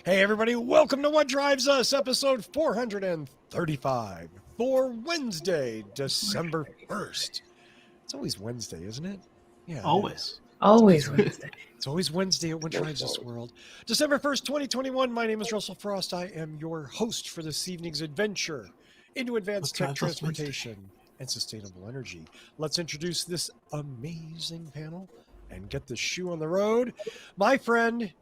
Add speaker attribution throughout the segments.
Speaker 1: Hey, everybody, welcome to What Drives Us, episode 435 for Wednesday, December 1st. It's always Wednesday, isn't it? Yeah, it
Speaker 2: Always.
Speaker 1: is.
Speaker 3: Always Wednesday.
Speaker 1: It's always Wednesday at What Drives Us World. December 1st, 2021. My name is Russell Frost. I am your host for this evening's adventure into advanced tech transportation and sustainable energy. Let's introduce this amazing panel and get the shoe on the road. My friend,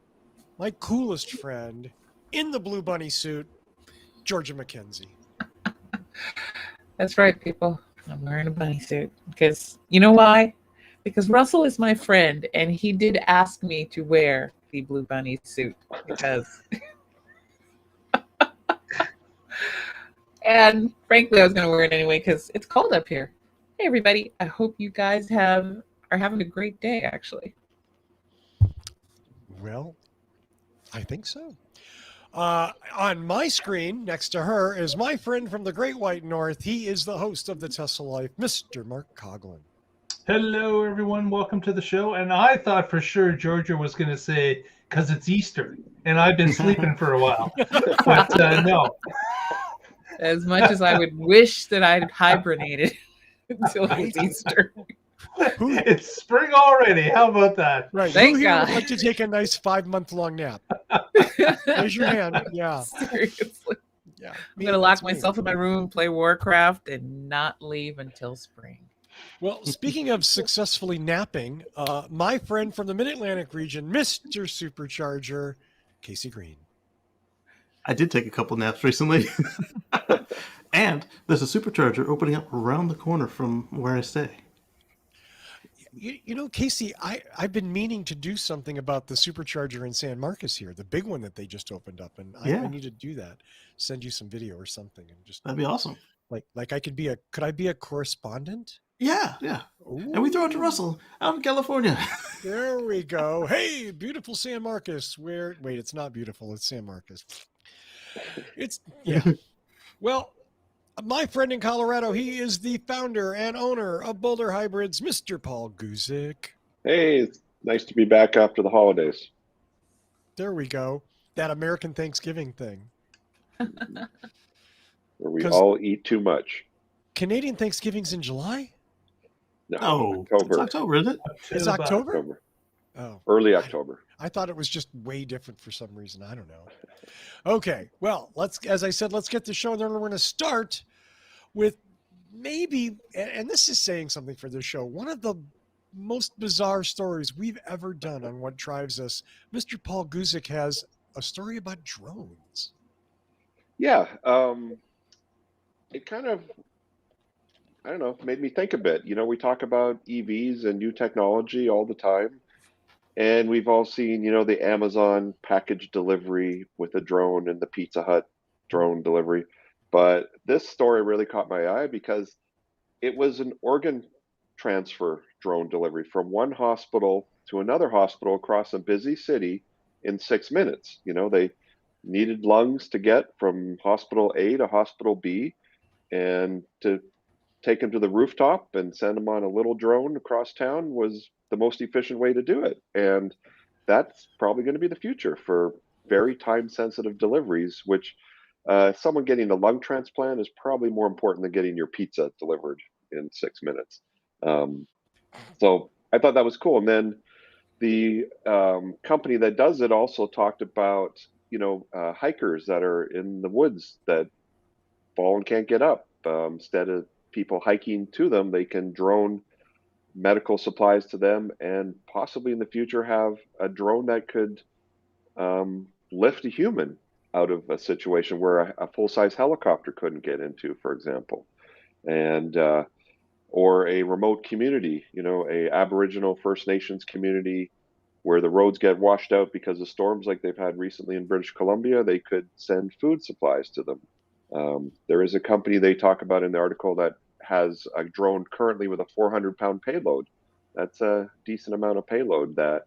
Speaker 1: my coolest friend in the blue bunny suit, Georgia McKenzie.
Speaker 3: That's right, people. I'm wearing a bunny suit because you know why? Because Russell is my friend and he did ask me to wear the blue bunny suit because and frankly I was going to wear it anyway because it's cold up here. Hey everybody, I hope you guys are having a great day actually.
Speaker 1: Well, I think so. On my screen, next to her, is my friend from the Great White North. He is the host of the Tesla Life, Mr. Mark Coughlin.
Speaker 2: Hello, everyone. Welcome to the show. And I thought for sure Georgia was going to say, because it's Easter. And I've been sleeping for a while. But no.
Speaker 3: As much as I would wish that I'd hibernated until it was Easter.
Speaker 2: It's spring already. How about that?
Speaker 1: Right.
Speaker 3: Thank
Speaker 1: Who here
Speaker 3: God.
Speaker 1: would like to take a nice 5-month-long nap? Raise your hand. Yeah.
Speaker 3: Seriously.
Speaker 1: Yeah.
Speaker 3: I'm going to lock myself in my room, play Warcraft, and not leave until spring.
Speaker 1: Well, speaking of successfully napping, my friend from the Mid-Atlantic region, Mr. Supercharger, Kacey Green.
Speaker 4: I did take a couple naps recently. And there's a supercharger opening up around the corner from where I stay.
Speaker 1: You know, Kacey, I've been meaning to do something about the supercharger in San Marcos here, the big one that they just opened up, and I need to do that. Send you some video or something, and just
Speaker 4: That'd be awesome.
Speaker 1: Like could I be a correspondent?
Speaker 4: Yeah. Ooh. And we throw it to Russell out in California.
Speaker 1: There we go. Hey, beautiful San Marcos. Wait, it's not beautiful. It's San Marcos. Well, my friend in Colorado, he is the founder and owner of Boulder Hybrids, Mr. Paul Guzik.
Speaker 5: Hey, it's nice to be back after the holidays.
Speaker 1: There we go. That American Thanksgiving thing.
Speaker 5: Where we all eat too much.
Speaker 1: Canadian Thanksgiving's in July?
Speaker 4: No,
Speaker 5: October.
Speaker 4: It's October, isn't it?
Speaker 1: It's October? Oh.
Speaker 5: Early October.
Speaker 1: I thought it was just way different for some reason. I don't know. Okay, well, as I said, let's get the show. Then we're going to start with maybe, and this is saying something for this show, one of the most bizarre stories we've ever done on What Drives Us. Mr. Paul Guzik has a story about drones.
Speaker 5: Yeah, it kind of, I don't know, made me think a bit. You know, we talk about EVs and new technology all the time. And we've all seen, the Amazon package delivery with a drone and the Pizza Hut drone delivery. But this story really caught my eye because it was an organ transfer drone delivery from one hospital to another hospital across a busy city in 6 minutes. They needed lungs to get from hospital A to hospital B, and to take them to the rooftop and send them on a little drone across town was the most efficient way to do it. And that's probably going to be the future for very time-sensitive deliveries, which someone getting a lung transplant is probably more important than getting your pizza delivered in 6 minutes. So I thought that was cool. And then the company that does it also talked about, hikers that are in the woods that fall and can't get up. Instead of people hiking to them, they can drone medical supplies to them, and possibly in the future have a drone that could lift a human out of a situation where a full-size helicopter couldn't get into, for example. And or a remote community, a Aboriginal First Nations community where the roads get washed out because of storms like they've had recently in British Columbia. They could send food supplies to them. There is a company they talk about in the article that has a drone currently with a 400-pound payload. That's a decent amount of payload that,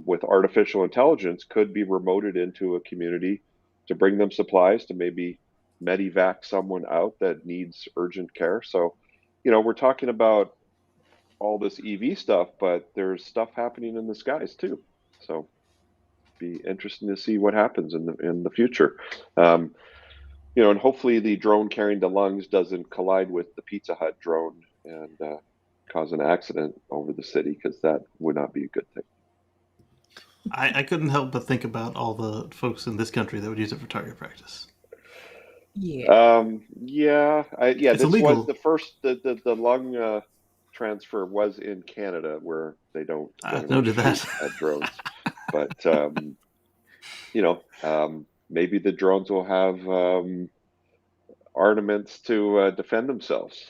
Speaker 5: with artificial intelligence, could be remoted into a community to bring them supplies, to maybe medevac someone out that needs urgent care. So, we're talking about all this EV stuff, but there's stuff happening in the skies too. So be interesting to see what happens in the future. And hopefully the drone carrying the lungs doesn't collide with the Pizza Hut drone and cause an accident over the city, because that would not be a good thing.
Speaker 4: I couldn't help but think about all the folks in this country that would use it for target practice.
Speaker 3: Yeah.
Speaker 4: It's
Speaker 5: This
Speaker 4: illegal.
Speaker 5: was the first. The lung transfer was in Canada, where they don't generally
Speaker 4: noted that.
Speaker 5: shoot at drones. But maybe the drones will have ornaments to defend themselves.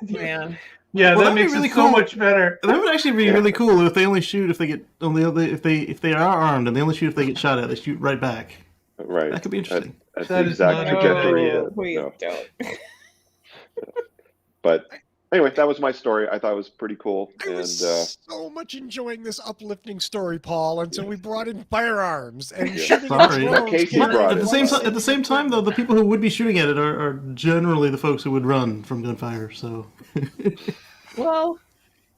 Speaker 3: Man.
Speaker 2: Yeah,
Speaker 4: Well,
Speaker 2: that
Speaker 4: that'd be
Speaker 2: makes
Speaker 4: really
Speaker 2: it so
Speaker 4: cool.
Speaker 2: much better.
Speaker 4: That would actually be really cool if they only shoot if they get if they are armed, and they only shoot if they get shot at. They shoot right back.
Speaker 5: Right.
Speaker 4: That could be interesting.
Speaker 5: That's
Speaker 2: That
Speaker 5: the
Speaker 2: is
Speaker 5: exact
Speaker 2: not a
Speaker 5: trajectory.
Speaker 2: good idea.
Speaker 5: that-
Speaker 3: Please
Speaker 5: no.
Speaker 3: don't.
Speaker 5: But anyway, that was my story. I thought it was pretty cool.
Speaker 1: I was so much enjoying this uplifting story, Paul, until we brought in firearms and
Speaker 5: Yeah.
Speaker 1: shooting at
Speaker 4: Sorry.
Speaker 1: drones.
Speaker 5: Casey
Speaker 1: Can't
Speaker 5: brought
Speaker 1: I
Speaker 5: it.
Speaker 4: At the same time, though, the people who would be shooting at it are generally the folks who would run from gunfire. So,
Speaker 3: Well,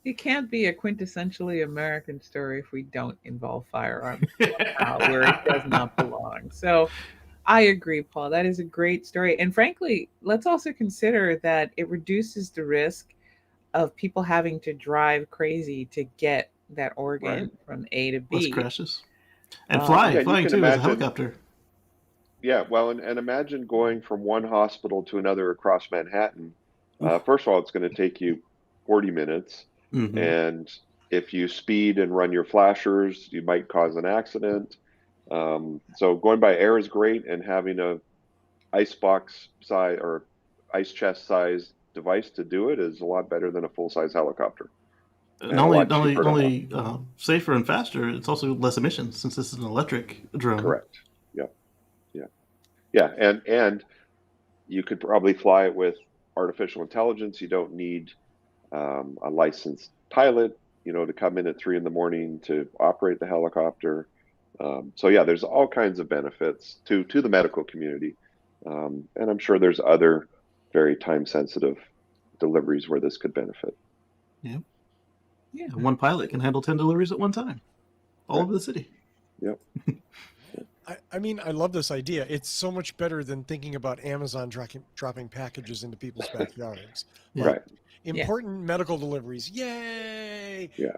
Speaker 3: it can't be a quintessentially American story if we don't involve firearms where it does not belong. So I agree, Paul. That is a great story. And frankly, let's also consider that it reduces the risk of people having to drive crazy to get that organ from A to
Speaker 4: less
Speaker 3: B.
Speaker 4: crashes and
Speaker 3: Yeah,
Speaker 4: flying
Speaker 5: you can
Speaker 4: too as a
Speaker 5: imagine-
Speaker 4: helicopter.
Speaker 5: Yeah, well, and imagine going from one hospital to another across Manhattan. First of all, it's going to take you 40 minutes.
Speaker 4: Mhm.
Speaker 5: And if you speed and run your flashers, you might cause an accident. So going by air is great, and having a icebox size or ice chest size device to do it is a lot better than a full size helicopter. And a lot
Speaker 4: Not
Speaker 5: cheaper to
Speaker 4: only safer and faster, it's also less emissions since this is an electric drone.
Speaker 5: Correct. Yeah, and you could probably fly it with artificial intelligence. You don't need a licensed pilot, to come in at 3 a.m. to operate the helicopter. So yeah, there's all kinds of benefits to the medical community, and I'm sure there's other very time-sensitive deliveries where this could benefit.
Speaker 3: Yeah.
Speaker 4: And one pilot can handle 10 deliveries at one time, all
Speaker 5: Right.
Speaker 4: over the city.
Speaker 5: Yep.
Speaker 1: I mean, I love this idea. It's so much better than thinking about Amazon dropping packages into people's backyards.
Speaker 4: Yeah.
Speaker 5: Right.
Speaker 1: Important medical deliveries. Yay!
Speaker 5: Yeah.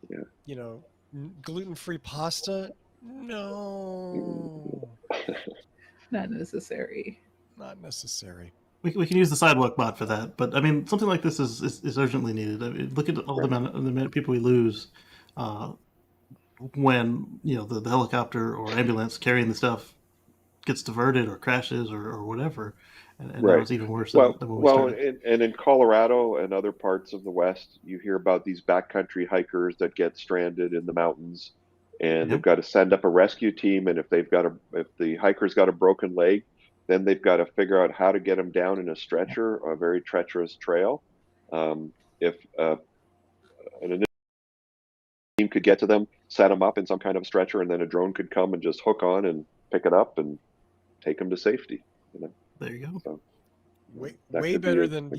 Speaker 1: Yeah. Gluten-free pasta? No.
Speaker 3: Not necessary.
Speaker 1: Not necessary.
Speaker 4: We can use the sidewalk bot for that, but I mean, something like this is urgently needed. I mean, look at all the amount of people we lose when the helicopter or ambulance carrying the stuff gets diverted or crashes or whatever, and now it's even worse than when we started.
Speaker 5: And in Colorado and other parts of the West, you hear about these backcountry hikers that get stranded in the mountains, and they've got to send up a rescue team. And if the hiker's got a broken leg, then they've got to figure out how to get them down in a stretcher, a very treacherous trail. If an initial team could get to them, set them up in some kind of stretcher, and then a drone could come and just hook on and pick it up and take them to safety.
Speaker 4: There you go.
Speaker 5: So,
Speaker 1: Way
Speaker 5: that could be
Speaker 1: better
Speaker 5: a-
Speaker 1: than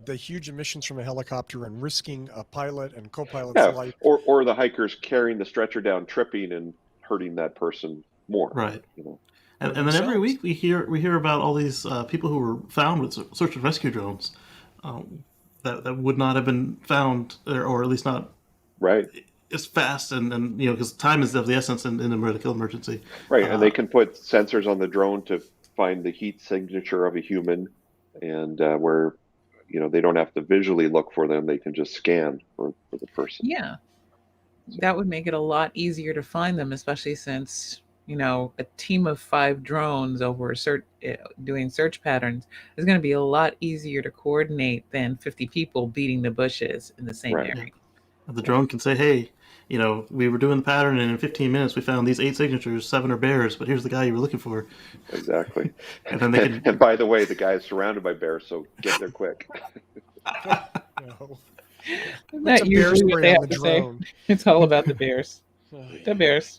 Speaker 1: the huge emissions from a helicopter and risking a pilot and co-pilot's
Speaker 5: yeah,
Speaker 1: life.
Speaker 5: or the hikers carrying the stretcher down, tripping and hurting that person more.
Speaker 4: Right.
Speaker 1: Or
Speaker 4: And then every
Speaker 1: themselves.
Speaker 4: week we hear about all these people who were found with search and rescue drones that would not have been found, or at least not
Speaker 5: Right.
Speaker 4: as fast, and because time is of the essence in a medical emergency.
Speaker 5: Right. And they can put sensors on the drone to find the heat signature of a human, and where they don't have to visually look for them, they can just scan for the person.
Speaker 3: Yeah. That would make it a lot easier to find them, especially since, a team of 5 drones over doing search patterns is going to be a lot easier to coordinate than 50 people beating the bushes in the same
Speaker 5: Right.
Speaker 3: area.
Speaker 4: The drone can say, hey, we were doing the pattern, and in 15 minutes we found these 8 signatures, 7 are bears, but here's the guy you were looking for.
Speaker 5: Exactly.
Speaker 4: And then they can.
Speaker 5: And by the way, the guy is surrounded by bears, so get there quick.
Speaker 1: No.
Speaker 3: Isn't
Speaker 1: That's
Speaker 3: that
Speaker 1: a bear
Speaker 3: usually what
Speaker 1: spray
Speaker 3: they
Speaker 1: on
Speaker 3: have
Speaker 1: the
Speaker 3: to say?
Speaker 1: drone.
Speaker 3: It's all about the bears.
Speaker 1: Ay.
Speaker 3: The bears.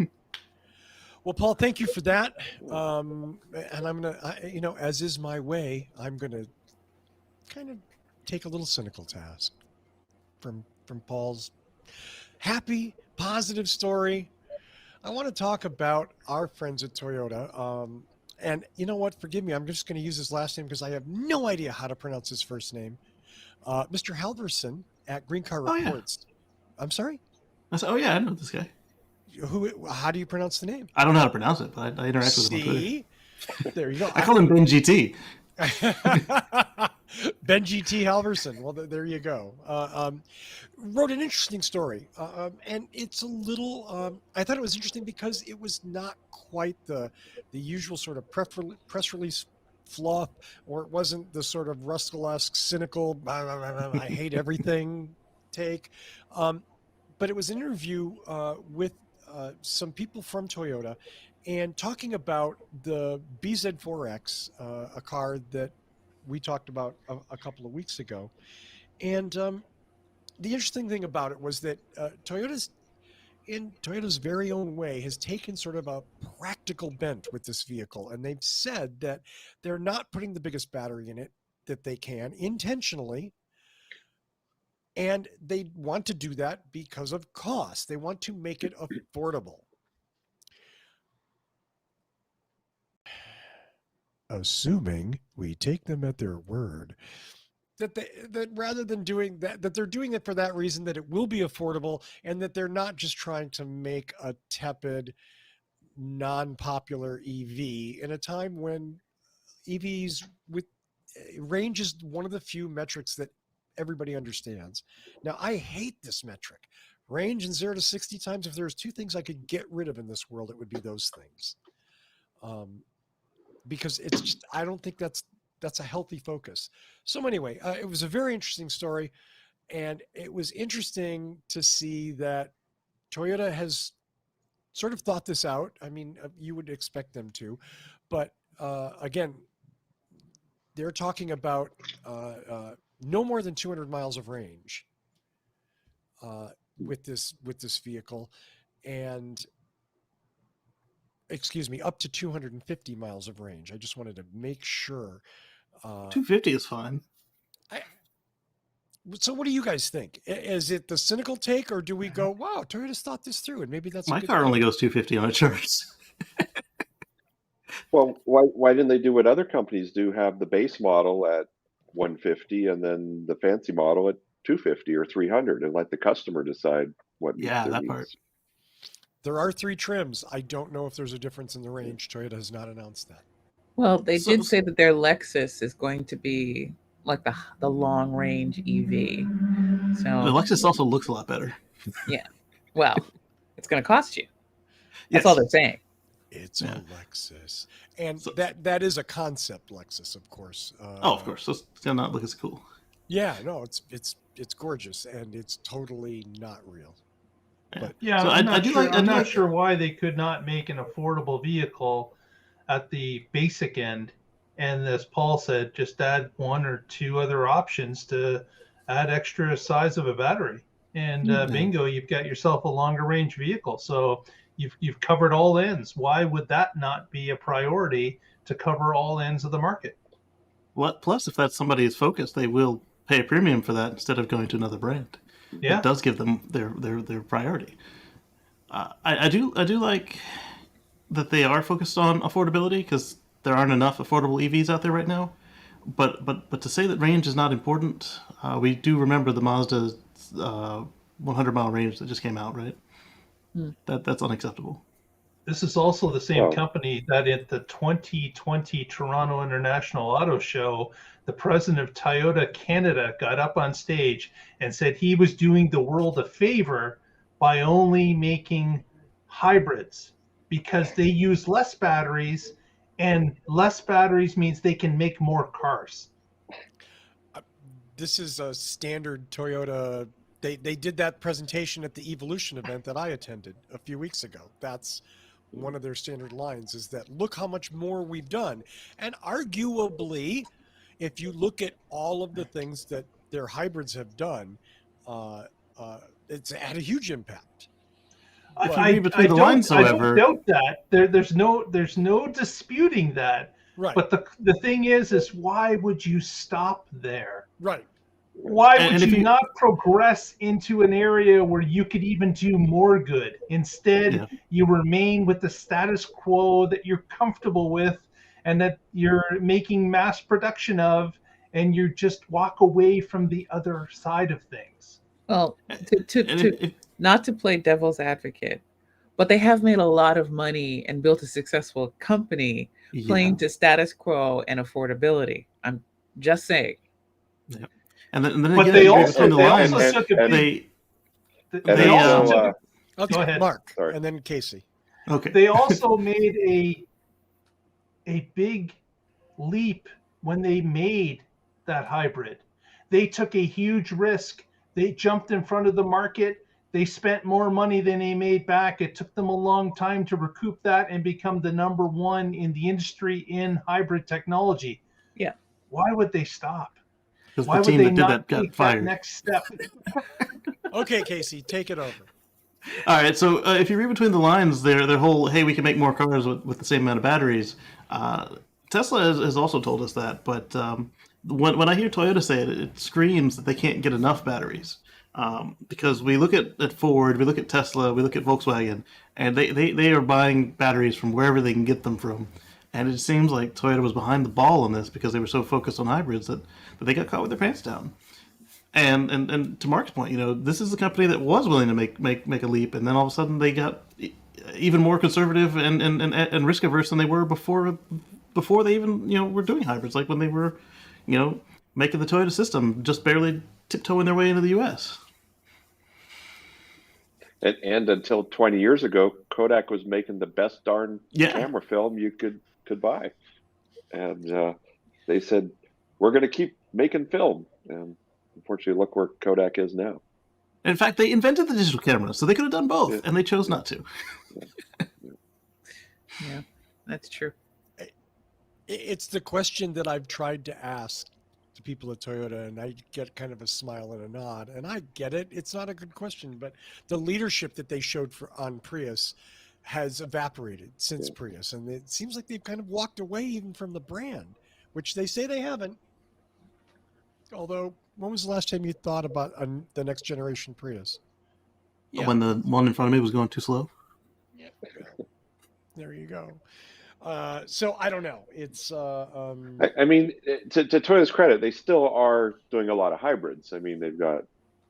Speaker 1: Well, Paul, thank you for that. And I'm gonna, as is my way, I'm gonna kind of take a little cynical task from Paul's happy positive story. I want to talk about our friends at Toyota. And you know what? Forgive me. I'm just going to use his last name because I have no idea how to pronounce his first name. Mr. Halverson at Green Car Reports. Yeah. I'm sorry?
Speaker 4: Oh, yeah, I know this guy.
Speaker 1: How do you pronounce the name?
Speaker 4: I don't know how to pronounce it, but I interact with him on Twitter.
Speaker 1: There you go.
Speaker 4: I call him Ben GT.
Speaker 1: Ben GT Halverson. Well, there you go. Wrote an interesting story, and it's a little. I thought it was interesting because it was not quite the usual sort of press release fluff, or it wasn't the sort of Ruskell-esque cynical I hate everything take, but it was an interview with some people from Toyota, and talking about the BZ4X, a car that we talked about a couple of weeks ago. And the interesting thing about it was that Toyota's, in Toyota's very own way, has taken sort of a practical bent with this vehicle. And they've said that they're not putting the biggest battery in it that they can intentionally. And they want to do that because of cost. They want to make it affordable. Assuming we take them at their word, that rather than doing that they're doing it for that reason, that it will be affordable, and that they're not just trying to make a tepid, non-popular EV in a time when EVs with range is one of the few metrics that everybody understands. Now, I hate this metric. Range and 0 to 60 times. If there's two things I could get rid of in this world, it would be those things. Because it's just, I don't think that's a healthy focus. So anyway, it was a very interesting story, and it was interesting to see that Toyota has sort of thought this out. I mean, you would expect them to, but again, they're talking about no more than 200 miles of range with this vehicle, and excuse me, up to 250 miles of range. I just wanted to make sure.
Speaker 4: 250 is fine.
Speaker 1: So what do you guys think? Is it the cynical take, or do we go, wow, Toyota's thought this through, and maybe that's
Speaker 4: my car only goes 250 on a charge.
Speaker 5: Well, why didn't they do what other companies do? Have the base model at 150 and then the fancy model at 250 or 300, and let the customer decide what.
Speaker 4: Yeah, that part.
Speaker 1: There are 3 trims. I don't know if there's a difference in the range. Toyota has not announced that.
Speaker 3: Well, they did say that their Lexus is going to be like the long range EV. So
Speaker 4: the Lexus also looks a lot better.
Speaker 3: Yeah. Well, it's going to cost you. That's all they're saying.
Speaker 1: It's a Lexus, and that is a concept Lexus, of course.
Speaker 4: Of course, so it's gonna not look as cool.
Speaker 1: Yeah, no, it's gorgeous, and it's totally not real.
Speaker 2: But yeah, so I'm not sure why they could not make an affordable vehicle at the basic end, and as Paul said, just add 1 or 2 other options to add extra size of a battery, and bingo, you've got yourself a longer range vehicle. So you've covered all ends. Why would that not be a priority to cover all ends of the market?
Speaker 4: Well, plus, if that's somebody's focus, they will pay a premium for that instead of going to another brand.
Speaker 2: Yeah,
Speaker 4: it does give them their priority. I do like that they are focused on affordability, because there aren't enough affordable EVs out there right now. But to say that range is not important, we do remember the Mazda 100-mile range that just came out, right? That's unacceptable.
Speaker 2: This is also the same company that at the 2020 Toronto International Auto Show, the president of Toyota Canada got up on stage and said he was doing the world a favor by only making hybrids because they use less batteries, and less batteries means they can make more cars.
Speaker 1: This is a standard Toyota. They did that presentation at the Evolution event that I attended a few weeks ago. That's one of their standard lines, is that look how much more we've done. And arguably, if you look at all of the things that their hybrids have done, it's had a huge impact.
Speaker 2: I don't doubt that. There's no disputing that.
Speaker 1: Right.
Speaker 2: But the thing is why would you stop there?
Speaker 1: Right.
Speaker 2: Why
Speaker 4: And
Speaker 2: would
Speaker 4: if
Speaker 2: you
Speaker 4: you-
Speaker 2: not progress into an area where you could even do more good? Instead,
Speaker 4: Yeah.
Speaker 2: you remain with the status quo that you're comfortable with and that you're making mass production of, and you just walk away from the other side of things.
Speaker 3: Well,
Speaker 4: And if,
Speaker 3: not to play devil's advocate, but they have made a lot of money and built a successful company playing to status quo and affordability. I'm just saying.
Speaker 4: Yeah. And then
Speaker 2: But
Speaker 4: again,
Speaker 2: they
Speaker 4: if you read
Speaker 2: also
Speaker 4: between the
Speaker 2: they
Speaker 4: lines,
Speaker 2: also took a big
Speaker 4: they
Speaker 5: And
Speaker 2: they also
Speaker 5: also,
Speaker 2: took
Speaker 1: Okay,
Speaker 2: Go ahead.
Speaker 1: Mark,
Speaker 5: Sorry.
Speaker 1: and then Kacey.
Speaker 4: okay.
Speaker 2: they also made a big leap when they made that hybrid. They took a huge risk. They jumped in front of the market. They spent more money than they made back. It took them a long time to recoup that and become the number one in the industry in hybrid technology.
Speaker 3: Yeah.
Speaker 2: Why would they stop?
Speaker 4: Because
Speaker 2: Why
Speaker 4: the
Speaker 2: would
Speaker 4: team
Speaker 2: they
Speaker 4: that did
Speaker 2: not
Speaker 4: that got
Speaker 2: take that
Speaker 4: fired.
Speaker 2: next step?
Speaker 1: Okay, Kacey, take it over.
Speaker 4: All right, so if you read between the lines, their whole hey, we can make more cars with the same amount of batteries. Tesla has also told us that, but when I hear Toyota say it, it screams that they can't get enough batteries. Because we look at Ford, we look at Tesla, we look at Volkswagen, and they are buying batteries from wherever they can get them from. And it seems like Toyota was behind the ball on this because they were so focused on hybrids that they got caught with their pants down. And to Mark's point, this is the company that was willing to make a leap, and then all of a sudden they got even more conservative and risk averse than they were before they even were doing hybrids, like when they were making the Toyota system, just barely tiptoeing their way into the U.S.
Speaker 5: and until 20 years ago, Kodak was making the best darn camera film you could buy, and they said we're going to keep making film. And unfortunately, look where Kodak is now.
Speaker 4: In fact, they invented the digital camera, so they could have done both, and they chose not to.
Speaker 3: Yeah, that's true.
Speaker 1: It's the question that I've tried to ask to people at Toyota, and I get kind of a smile and a nod. And I get it; it's not a good question, but the leadership that they showed on Prius has evaporated since Prius, and it seems like they've kind of walked away even from the brand, which they say they haven't. Although, when was the last time you thought about the next generation Prius?
Speaker 4: Yeah. When the one in front of me was going too slow.
Speaker 1: Yeah. There you go. So I don't know. It's.
Speaker 5: I mean, to Toyota's credit, they still are doing a lot of hybrids. I mean, they've got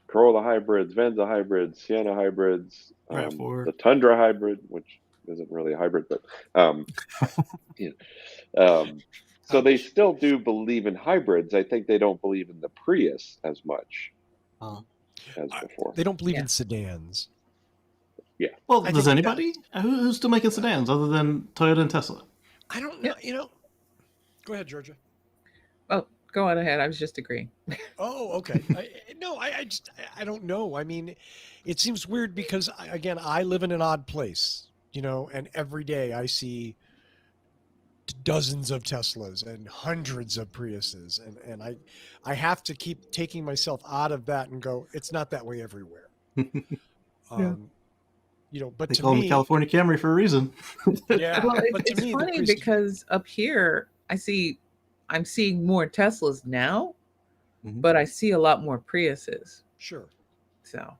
Speaker 5: Corolla hybrids, Venza hybrids, Sienna hybrids, the Tundra hybrid, which isn't really a hybrid, but so they still do believe in hybrids. I think they don't believe in the Prius as much as before.
Speaker 1: They don't believe in sedans.
Speaker 5: Yeah.
Speaker 4: Well, does anybody? Who's still making sedans other than Toyota and Tesla?
Speaker 1: I don't know. Go ahead, Georgia.
Speaker 3: Oh, go on ahead. I was just agreeing.
Speaker 1: Oh, okay. I don't know. I mean, it seems weird because, again, I live in an odd place, and every day I see dozens of Teslas and hundreds of Priuses, and I have to keep taking myself out of that and go, it's not that way everywhere. But
Speaker 4: they
Speaker 1: to
Speaker 4: call
Speaker 1: me,
Speaker 4: them the California Camry for a reason.
Speaker 1: Yeah,
Speaker 3: well,
Speaker 1: but to
Speaker 3: it's
Speaker 1: me,
Speaker 3: funny because up here I'm seeing more Teslas now, but I see a lot more Priuses.
Speaker 1: Sure.
Speaker 3: So.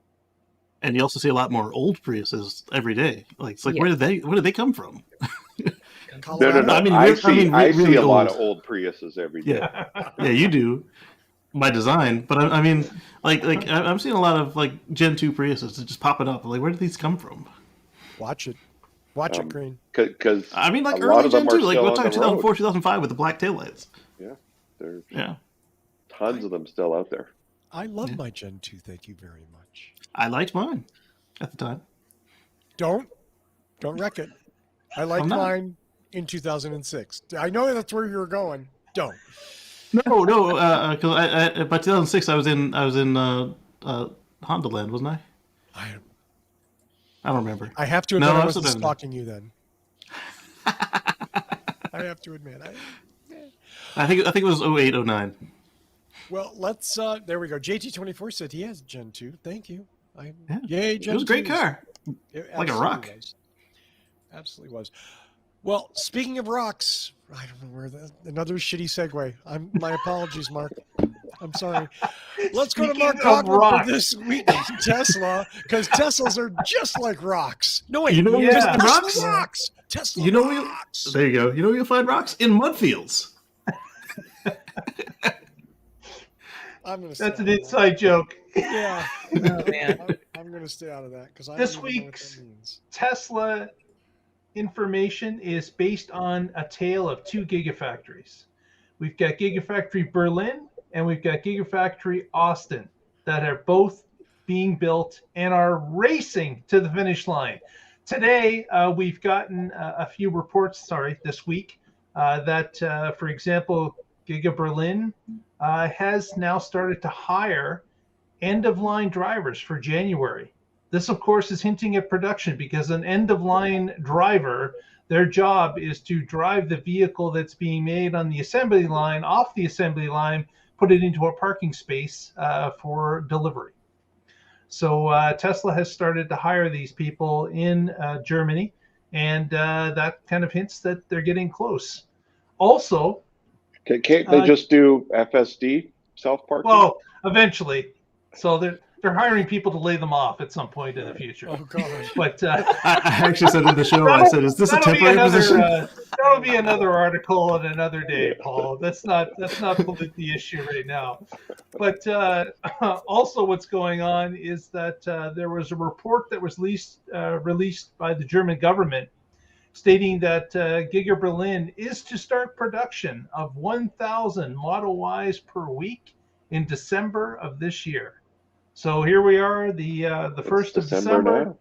Speaker 4: And you also see a lot more old Priuses every day. It's like where did they come from?
Speaker 5: No. I see a lot of old Priuses every day.
Speaker 4: Yeah, you do. By design, but I mean, I'm seeing a lot of Gen 2 Priuses just popping up. Where did these come from?
Speaker 1: Watch it, Green.
Speaker 5: Because
Speaker 4: I mean, early Gen 2, we're talking 2004, 2005 with the black taillights.
Speaker 5: Yeah, there's tons of them still out there.
Speaker 1: I love my Gen 2. Thank you very much.
Speaker 4: I liked mine at the time.
Speaker 1: Don't wreck it. I liked mine in 2006. I know that's where you were going. Don't.
Speaker 4: No, because by 2006 I was in Honda Land, wasn't I? I don't remember.
Speaker 1: I have to admit I wasn't stalking you then. I have to admit.
Speaker 4: I think it was 08, 09.
Speaker 1: Well, let's. There we go. JT24 said he has Gen 2. Thank you.
Speaker 4: Yay, Gen 2. It was a great car. Like a rock.
Speaker 1: Absolutely was. Well, speaking of rocks, I don't know where another shitty segue. My apologies, Mark. I'm sorry. Let's go to
Speaker 2: Speaking
Speaker 1: Mark
Speaker 2: of
Speaker 1: Coughlin
Speaker 2: rocks.
Speaker 1: for this week's Tesla, because Teslas are just like rocks. No, wait.
Speaker 4: You know where you
Speaker 2: Yeah.
Speaker 4: find
Speaker 1: Tesla
Speaker 4: rocks?
Speaker 1: rocks. Tesla
Speaker 4: You know where
Speaker 1: rocks.
Speaker 4: there you go. You know where you'll find rocks? In mud fields.
Speaker 1: I'm gonna.
Speaker 2: That's an inside joke.
Speaker 1: Yeah.
Speaker 3: Oh man.
Speaker 1: I'm gonna stay out of that because I
Speaker 2: This
Speaker 1: don't even know what
Speaker 2: week's-
Speaker 1: that means.
Speaker 2: Tesla information is based on a tale of two gigafactories. We've got Gigafactory Berlin and we've got Gigafactory Austin that are both being built and are racing to the finish line. Today, we've gotten a few reports, this week, that, for example, Giga Berlin has now started to hire end-of-line drivers for January. This, of course, is hinting at production because an end-of-line driver, their job is to drive the vehicle that's being made on the assembly line off the assembly line, put it into a parking space for delivery. So Tesla has started to hire these people in Germany, and that kind of hints that they're getting close. Also,
Speaker 5: Can't they just do FSD, self-parking?
Speaker 2: well, eventually. So they're hiring people to lay them off at some point in the future.
Speaker 1: Oh God.
Speaker 2: But
Speaker 4: I actually said in the show, I said, "Is this a
Speaker 2: that'll be
Speaker 4: temporary position?"
Speaker 2: that'll be another article on another day, Paul. That's not the issue right now. But also, what's going on is that there was a report that was released by the German government stating that Giga Berlin is to start production of 1,000 Model Ys per week in December of this year. So here we are, the 1st of December.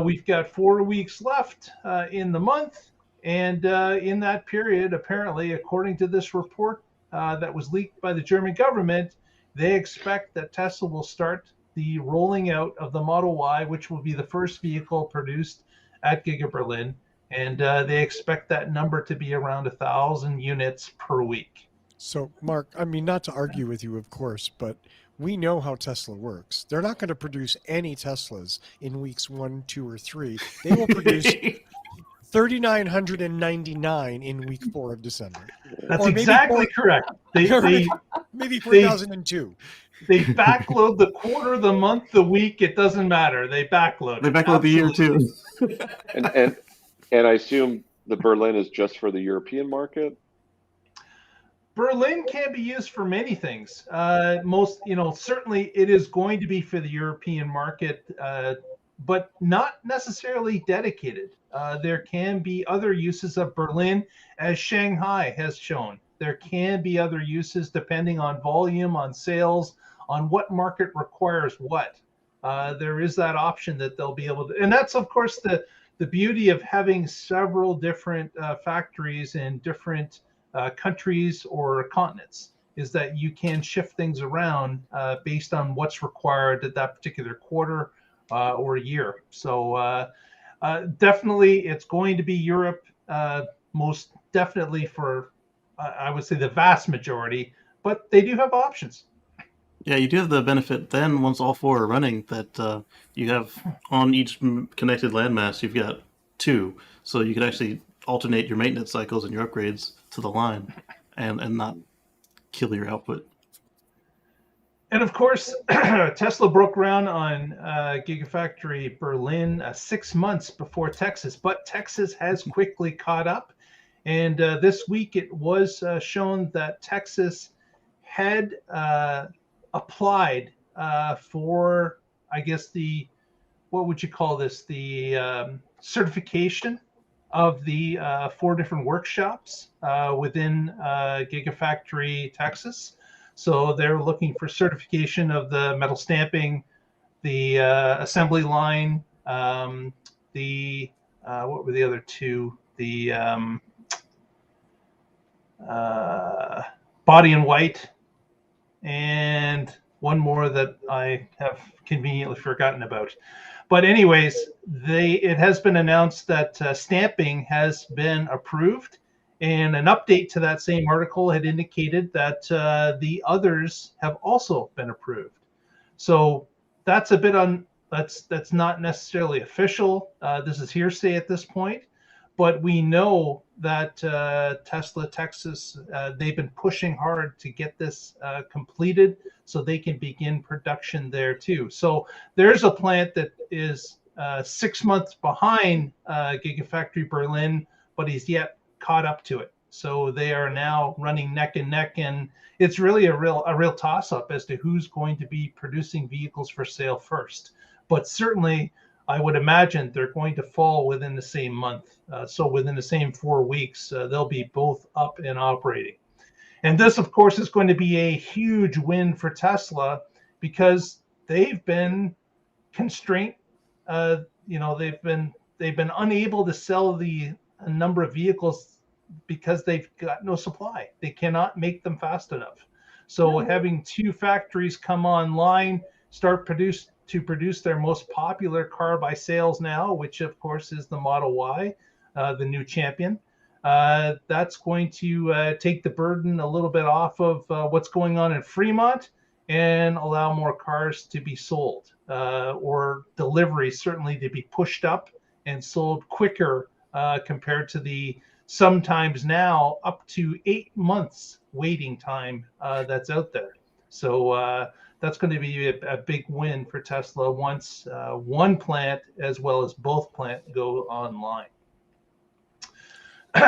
Speaker 2: We've got 4 weeks left in the month. And in that period, apparently, according to this report that was leaked by the German government, they expect that Tesla will start the rolling out of the Model Y, which will be the first vehicle produced at Giga Berlin. And they expect that number to be around 1,000 units per week.
Speaker 1: So, Mark, I mean, not to argue with you, of course, but we know how Tesla works. They're not going to produce any Teslas in weeks 1, 2, or 3. They will produce 3,999 in week 4 of December.
Speaker 2: That's
Speaker 1: Or maybe
Speaker 2: exactly correct.
Speaker 1: Maybe 4,002.
Speaker 2: They backload the quarter, the month, the week. It doesn't matter. They backload.
Speaker 4: They backload the year too.
Speaker 5: And I assume the Berlin is just for the European market.
Speaker 2: Berlin can be used for many things. Certainly it is going to be for the European market, but not necessarily dedicated. There can be other uses of Berlin, as Shanghai has shown. There can be other uses depending on volume, on sales, on what market requires what. There is that option that they'll be able to, and that's of course the beauty of having several different factories in different countries or continents, is that you can shift things around based on what's required at that particular quarter or year. So definitely it's going to be Europe, most definitely for, I would say, the vast majority, but they do have options.
Speaker 4: Yeah, you do have the benefit then, once all 4 are running, that you have on each connected landmass, you've got 2. So you could actually alternate your maintenance cycles and your upgrades to the line and not kill your output.
Speaker 2: And of course, Tesla broke ground on Gigafactory Berlin 6 months before Texas, but Texas has quickly caught up. And this week it was shown that Texas had applied for, I guess, what would you call this? The certification of the 4 different workshops within Gigafactory Texas. So they're looking for certification of the metal stamping, the assembly line, what were the other 2? The body in white, and one more that I have conveniently forgotten about. But anyways, it has been announced that stamping has been approved, and an update to that same article had indicated that the others have also been approved. So that's a bit that's not necessarily official. This is hearsay at this point, but we know that Tesla Texas, they've been pushing hard to get this completed so they can begin production there too. So there's a plant that is 6 months behind Gigafactory Berlin, but he's yet caught up to it. So they are now running neck and neck, and it's really a real toss-up as to who's going to be producing vehicles for sale first. But certainly, I would imagine they're going to fall within the same month. So within the same 4 weeks, they'll be both up and operating. And this, of course, is going to be a huge win for Tesla because they've been constrained. They've been unable to sell a number of vehicles because they've got no supply. They cannot make them fast enough. So having 2 factories come online, to produce their most popular car by sales now, which of course is the Model Y, the new champion. That's going to take the burden a little bit off of what's going on in Fremont and allow more cars to be sold, or deliveries certainly to be pushed up and sold quicker compared to the sometimes now up to 8 months waiting time that's out there. So that's going to be a big win for Tesla once one plant as well as both plants go online.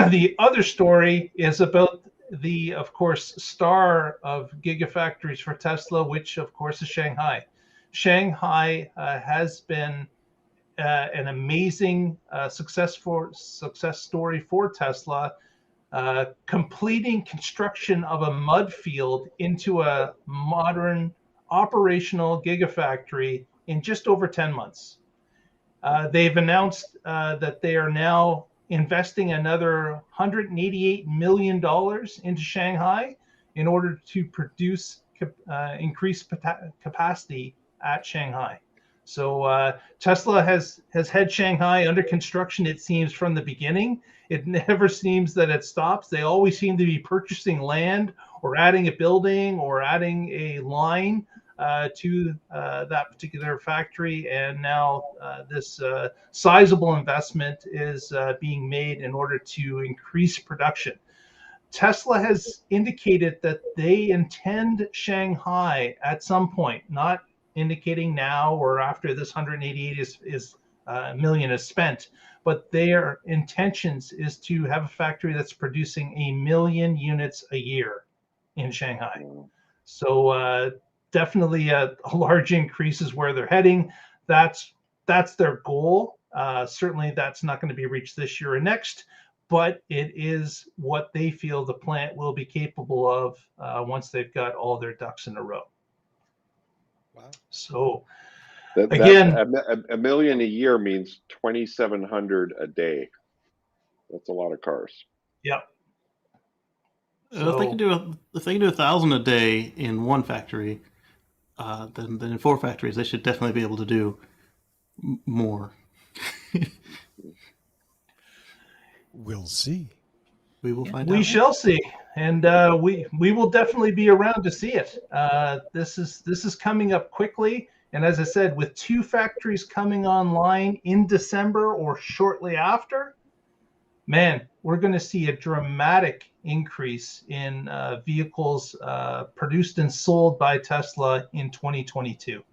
Speaker 2: The other story is about the, of course, star of gigafactories for Tesla, which of course is Shanghai. Shanghai has been an amazing success story for Tesla, completing construction of a mud field into a modern operational gigafactory in just over 10 months. They've announced that they are now investing another $188 million into Shanghai in order to produce increased capacity at Shanghai. So Tesla has had Shanghai under construction, it seems, from the beginning. It never seems that it stops. They always seem to be purchasing land or adding a building or adding a line to that particular factory. And now this sizable investment is being made in order to increase production. Tesla has indicated that they intend Shanghai at some point, not indicating now or after this 188 million is spent, but their intentions is to have a factory that's producing 1 million units a year in Shanghai. So definitely a large increase is where they're heading. That's their goal. Certainly that's not going to be reached this year or next, but it is what they feel the plant will be capable of once they've got all their ducks in a row.
Speaker 1: Wow.
Speaker 2: So
Speaker 5: again, a million a year means 2,700 a day. That's a lot of cars.
Speaker 2: Yep.
Speaker 4: So, if they can do 1,000 a day in one factory, then in 4 factories they should definitely be able to do more.
Speaker 1: We'll see.
Speaker 4: We will find out.
Speaker 2: We shall see, and we will definitely be around to see it. This is coming up quickly, and as I said, with 2 factories coming online in December or shortly after, man, we're going to see a dramatic increase in vehicles produced and sold by Tesla in 2022.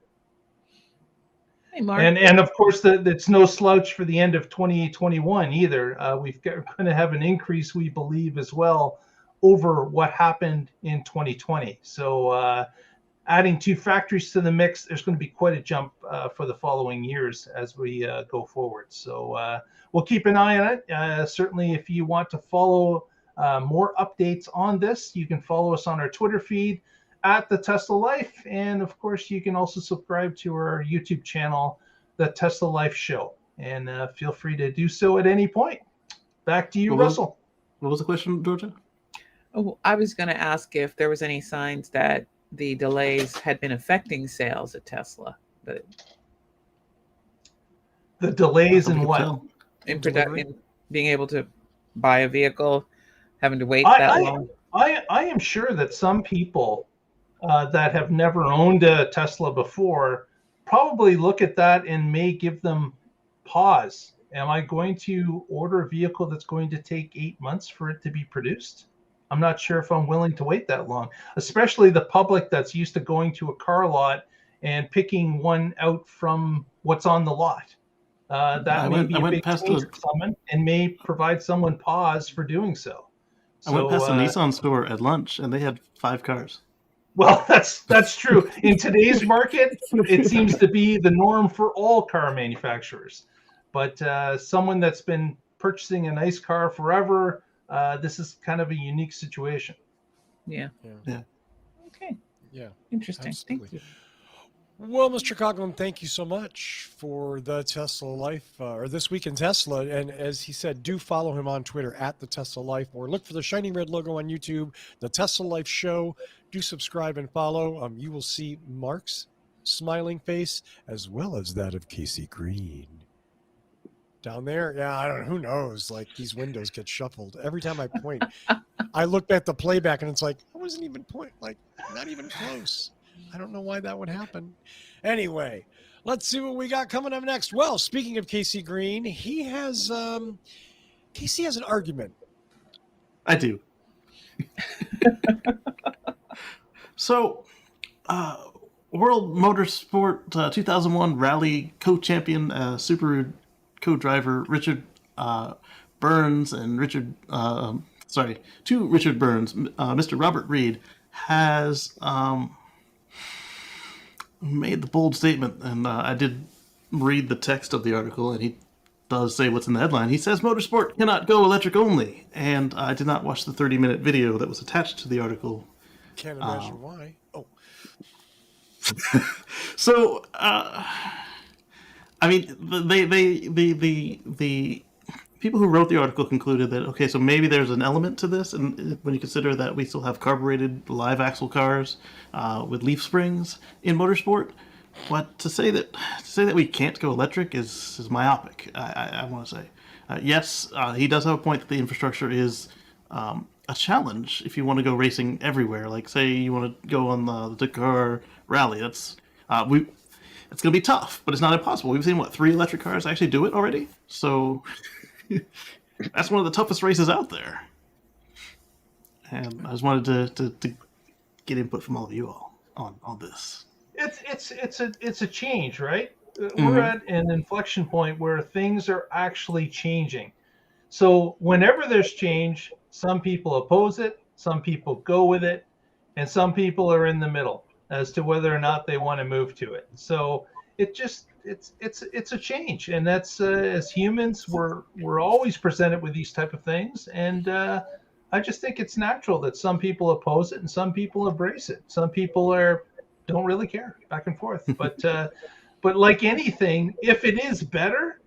Speaker 3: Hey, Mark.
Speaker 2: And of course, it's no slouch for the end of 2021 either. We're going to have an increase, we believe, as well over what happened in 2020. So adding 2 factories to the mix, there's going to be quite a jump for the following years as we go forward. So we'll keep an eye on it. Certainly, if you want to follow more updates on this, you can follow us on our Twitter feed at The Tesla Life. And of course, you can also subscribe to our YouTube channel, The Tesla Life Show. And feel free to do so at any point. Back to you, Russell.
Speaker 4: What was the question, Georgia?
Speaker 3: Oh, I was going to ask if there was any signs that the delays had been affecting sales at Tesla. But
Speaker 2: the delays in what?
Speaker 3: In production, being able to buy a vehicle, having to wait that long.
Speaker 2: I am sure that some people that have never owned a Tesla before probably look at that and may give them pause Am I going to order a vehicle that's going to take 8 months for it to be produced? I'm not sure if I'm willing to wait that long, especially the public that's used to going to a car lot and picking one out from what's on the lot. That may be a big change for someone and may provide someone pause for doing so.
Speaker 4: I went past a Nissan store at lunch and they had 5 cars.
Speaker 2: Well, that's true. In today's market, it seems to be the norm for all car manufacturers. But someone that's been purchasing a nice car forever, this is kind of a unique situation.
Speaker 3: Yeah. Okay.
Speaker 1: Yeah.
Speaker 3: Interesting.
Speaker 1: Absolutely.
Speaker 3: Thank you.
Speaker 1: Well, Mr. Coughlin, thank you so much for the Tesla Life, or This Week in Tesla. And as he said, do follow him on Twitter at the Tesla Life, or look for the shiny red logo on YouTube, the Tesla Life Show. Do subscribe and follow. You will see Mark's smiling face as well as that of Kacey Green. Down there, yeah, I don't know, who knows? Like, these windows get shuffled. Every time I point, I look at the playback and it's like, I wasn't even not even close. I don't know why that would happen. Anyway, let's see what we got coming up next. Well, speaking of Kacey Green, Kacey has an argument.
Speaker 4: I do. So, World Motorsport 2001 Rally co-champion, Subaru co-driver Richard Burns and to Richard Burns, Mr. Robert Reed has made the bold statement, and I did read the text of the article, and he does say what's in the headline. He says motorsport cannot go electric only, and I did not watch the 30-minute video that was attached to the article.
Speaker 1: Can't imagine why. Oh.
Speaker 4: So, I mean, the people who wrote the article concluded that, okay, so maybe there's an element to this, and when you consider that we still have carbureted live axle cars with leaf springs in motorsport, but to say that we can't go electric is myopic. I want to say, yes, he does have a point that the infrastructure is a challenge if you want to go racing everywhere. Like, say you want to go on the Dakar Rally, it's going to be tough, but it's not impossible. We've seen 3 electric cars actually do it already, so. That's one of the toughest races out there, and I just wanted to get input from all of you all on this.
Speaker 2: It's a change, right? We're at an inflection point where things are actually changing. So whenever there's change, some people oppose it, some people go with it, and some people are in the middle as to whether or not they want to move to it. So it's a change, and that's as humans we're always presented with these type of things, and I just think it's natural that some people oppose it and some people embrace it. Some people don't really care, back and forth. But like anything, if it is better,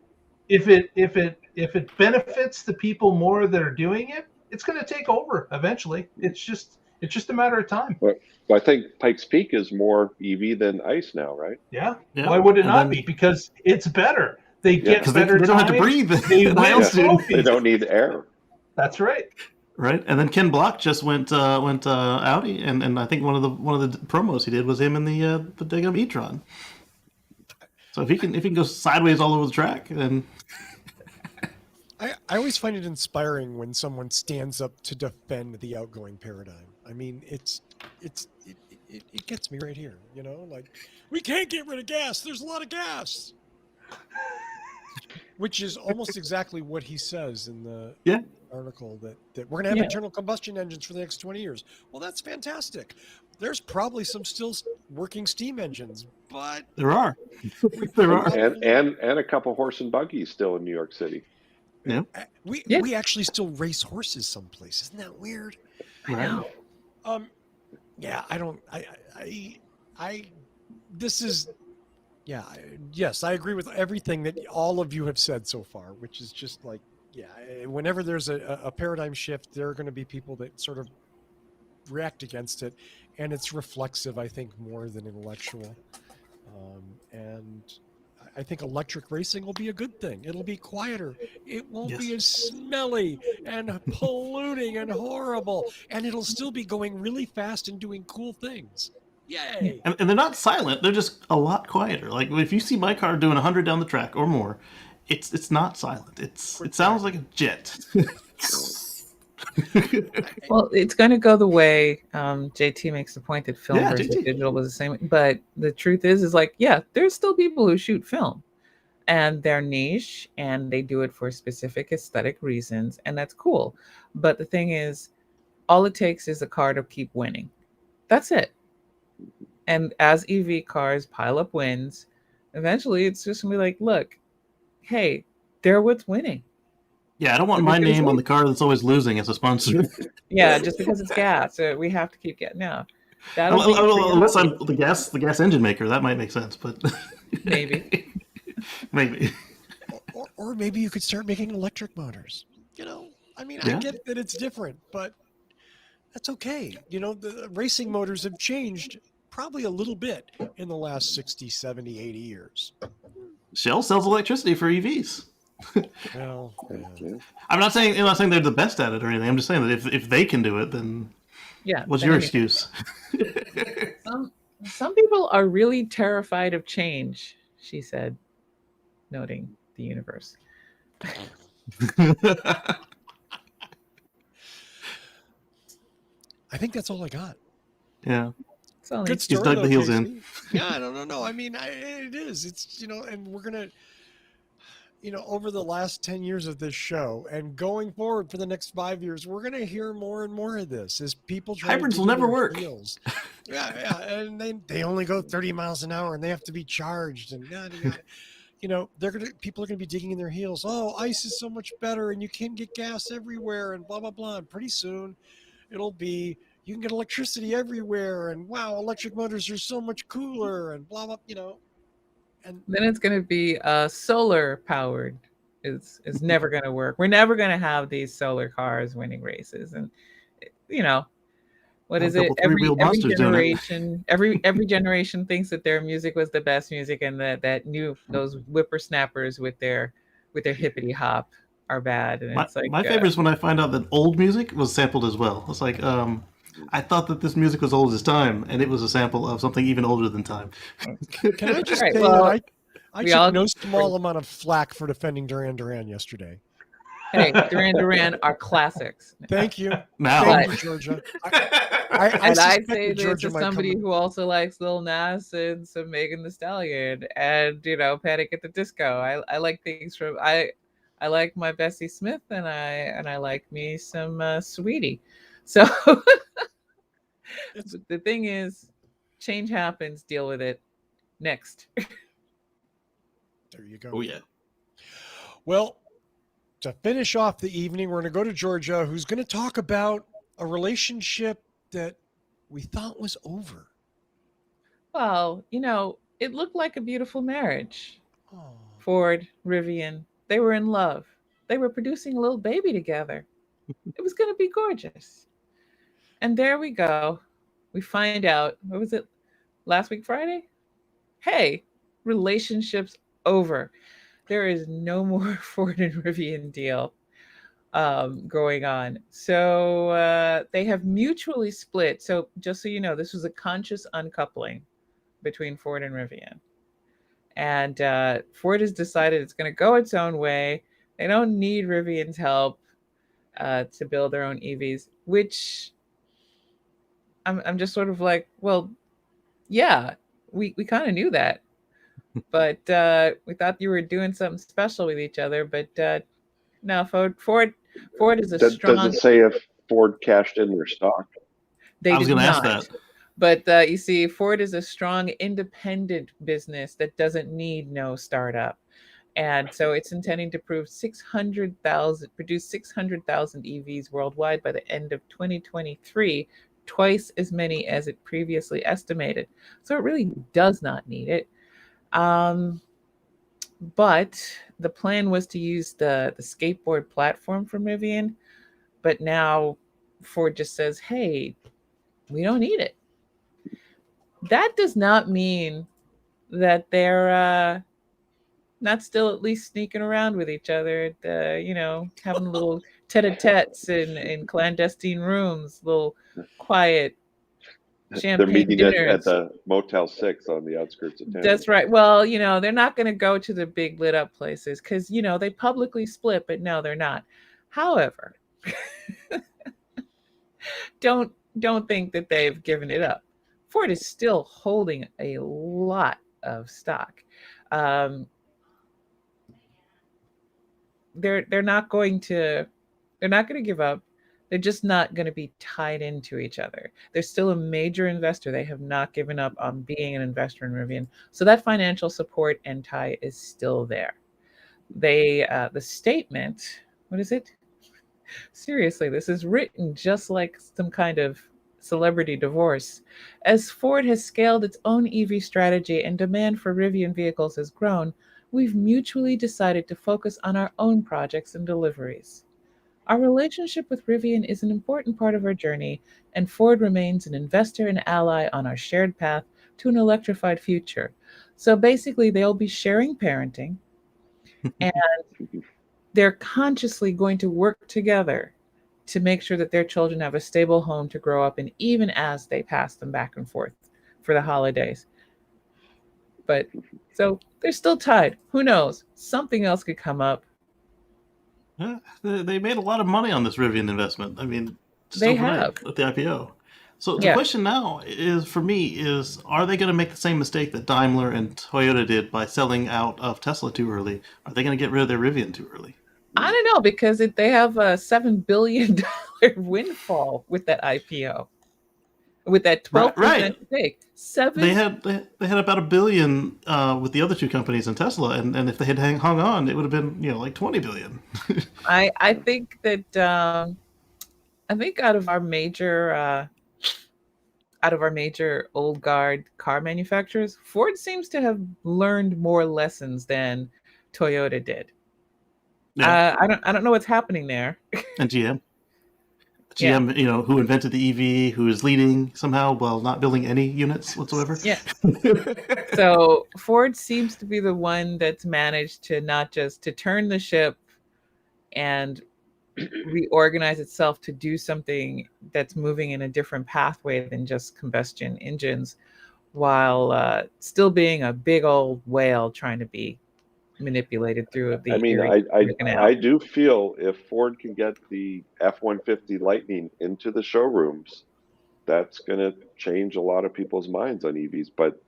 Speaker 2: if it benefits the people more that are doing it, it's going to take over eventually. It's just a matter of time.
Speaker 5: Well, I think Pikes Peak is more EV than ICE now, right?
Speaker 2: Yeah. Why would it not be? Because it's better. They get better.
Speaker 4: They don't have to breathe.
Speaker 2: They
Speaker 5: don't need air.
Speaker 2: That's right.
Speaker 4: Right, and then Ken Block just went Audi, and I think one of the promos he did was him in the daggum e-tron. So if he can go sideways all over the track, then.
Speaker 1: I always find it inspiring when someone stands up to defend the outgoing paradigm. I mean, it gets me right here, you know, like, we can't get rid of gas. There's a lot of gas. Which is almost exactly what he says in the article, that we're going to have internal combustion engines for the next 20 years. Well, that's fantastic. There's probably some still working steam engines, but
Speaker 4: there are.
Speaker 5: And a couple horse and buggies still in New York City.
Speaker 4: Yeah.
Speaker 1: We actually still race horses someplace. Isn't that weird?
Speaker 3: I know.
Speaker 1: Yes, I agree with everything that all of you have said so far, which is just like, whenever there's a paradigm shift, there are going to be people that sort of react against it, and it's reflexive, I think, more than intellectual. And I think electric racing will be a good thing. It'll be quieter. It won't be as smelly and polluting and horrible, and it'll still be going really fast and doing cool things. Yay!
Speaker 4: And they're not silent. They're just a lot quieter. Like, if you see my car doing 100 down the track or more, it's not silent. It sounds like a jet.
Speaker 3: Well, it's going to go the way JT makes the point that film
Speaker 4: Yeah,
Speaker 3: versus
Speaker 4: JT.
Speaker 3: digital was the same. But the truth is like, yeah, there's still people who shoot film, and they're niche, and they do it for specific aesthetic reasons, and that's cool. But the thing is, all it takes is a car to keep winning. That's it. And as EV cars pile up wins, eventually it's just gonna be like, look, hey, they're what's winning.
Speaker 4: Yeah, I don't want my name on the car that's always losing as a sponsor.
Speaker 3: Yeah, just because it's gas, we have to keep getting. No,
Speaker 4: Unless I'm the gas engine maker, that might make sense, but
Speaker 3: maybe.
Speaker 4: Maybe.
Speaker 1: Or maybe you could start making electric motors. You know, I mean,
Speaker 4: Yeah.
Speaker 1: I get that it's different, but that's okay. You know, the racing motors have changed probably a little bit in the last 60, 70, 80 years.
Speaker 4: Shell sells electricity for EVs.
Speaker 1: Well, yeah.
Speaker 4: I'm not saying they're the best at it or anything. I'm just saying that if they can do it, then
Speaker 3: Yeah.
Speaker 4: what's your excuse?
Speaker 3: Some people are really terrified of change, she said, noting the universe.
Speaker 1: I think that's all I got.
Speaker 4: Yeah.
Speaker 1: Good
Speaker 4: He's
Speaker 1: story,
Speaker 4: dug
Speaker 1: though,
Speaker 4: the heels
Speaker 1: Kacey.
Speaker 4: in.
Speaker 1: Yeah, I don't know. I mean, it is. It's, you know, and we're going to, you know, over the last 10 years of this show and going forward for the next 5 years, we're going to hear more and more of this as people try
Speaker 4: Hybrids
Speaker 1: to
Speaker 4: will never work.
Speaker 1: Heels. Yeah, and they only go 30 miles an hour and they have to be charged and yada, yada. You know, people are going to be digging in their heels. Oh, ICE is so much better and you can get gas everywhere and blah, blah, blah. And pretty soon it'll be, you can get electricity everywhere and wow, electric motors are so much cooler and blah, blah, you know. And
Speaker 3: then it's going to be solar powered. Is never going to work. We're never going to have these solar cars winning races. And, you know, what is it? Every generation, every generation thinks that their music was the best music, and that those whippersnappers with their hippity hop are bad. And it's like
Speaker 4: my favorite is when I find out that old music was sampled as well. It's like I thought that this music was old as time, and it was a sample of something even older than time.
Speaker 1: Can I just say that I took no small amount of flack for defending Duran Duran yesterday.
Speaker 3: Hey, Duran Duran are classics.
Speaker 1: Thank you.
Speaker 4: Now.
Speaker 1: Thank you, Georgia.
Speaker 3: I say this as somebody who also likes Lil Nas and some Megan Thee Stallion and, you know, Panic at the Disco. I like things from I like my Bessie Smith and I like me some Sweetie. So the thing is, change happens, deal with it. Next.
Speaker 1: There you go.
Speaker 4: Oh yeah.
Speaker 1: Well, to finish off the evening, we're going to go to Georgia, who's going to talk about a relationship that we thought was over.
Speaker 3: Well, you know, it looked like a beautiful marriage.
Speaker 1: Oh.
Speaker 3: Ford, Rivian, they were in love. They were producing a little baby together. It was going to be gorgeous. And there we go. We find out, what was it, last week, Friday? Hey, relationship's over. There is no more Ford and Rivian deal going on. So they have mutually split. So just so you know, this was a conscious uncoupling between Ford and Rivian. And Ford has decided it's going to go its own way. They don't need Rivian's help to build their own EVs, which I'm just sort of like, well, yeah, we kind of knew that. But we thought you were doing something special with each other. But no, Ford is a strong.
Speaker 5: Does it say if Ford cashed in their stock?
Speaker 3: I
Speaker 4: was going to ask that.
Speaker 3: But you see, Ford is a strong, independent business that doesn't need no startup. And so it's intending to produce 600,000 EVs worldwide by the end of 2023, twice as many as it previously estimated. So it really does not need it. But the plan was to use the skateboard platform from Rivian, but now Ford just says, hey, we don't need it. That does not mean that they're not still at least sneaking around with each other, you know, having little tete-a-tetes in clandestine rooms, little quiet
Speaker 5: They're
Speaker 3: champagne
Speaker 5: meeting at
Speaker 3: dinners.
Speaker 5: the Motel 6 on the outskirts of town.
Speaker 3: That's right. Well, they're not going to go to the big lit up places because, they publicly split, but no, they're not. However, don't think that they've given it up. Ford is still holding a lot of stock. They're not going to give up. They're just not going to be tied into each other. They're still a major investor. They have not given up on being an investor in Rivian. So that financial support and tie is still there. The statement, what is it? Seriously, this is written just like some kind of celebrity divorce. As Ford has scaled its own EV strategy and demand for Rivian vehicles has grown, we've mutually decided to focus on our own projects and deliveries. Our relationship with Rivian is an important part of our journey, and Ford remains an investor and ally on our shared path to an electrified future. So basically, they'll be sharing parenting, and they're consciously going to work together to make sure that their children have a stable home to grow up in, even as they pass them back and forth for the holidays. But so they're still tied. Who knows? Something else could come up.
Speaker 4: They made a lot of money on this Rivian investment. I mean, just
Speaker 3: They
Speaker 4: overnight
Speaker 3: have.
Speaker 4: at the IPO. So the question now is, for me, are they going to make the same mistake that Daimler and Toyota did by selling out of Tesla too early? Are they going to get rid of their Rivian too early?
Speaker 3: I don't know, because they have a $7 billion windfall with that IPO, with that 12% stake.
Speaker 4: They had about $1 billion with the other two companies in Tesla, and if they had hung on, it would have been like $20 billion.
Speaker 3: I think that out of our major old guard car manufacturers, Ford seems to have learned more lessons than Toyota did. Yeah. I don't know what's happening there.
Speaker 4: And GM, who invented the EV, who is leading somehow while not building any units whatsoever.
Speaker 3: Yeah. So Ford seems to be the one that's managed to not just to turn the ship and reorganize itself to do something that's moving in a different pathway than just combustion engines, while still being a big old whale trying to be manipulated through the.
Speaker 5: I mean, I do feel if Ford can get the F-150 Lightning into the showrooms, that's going to change a lot of people's minds on EVs. But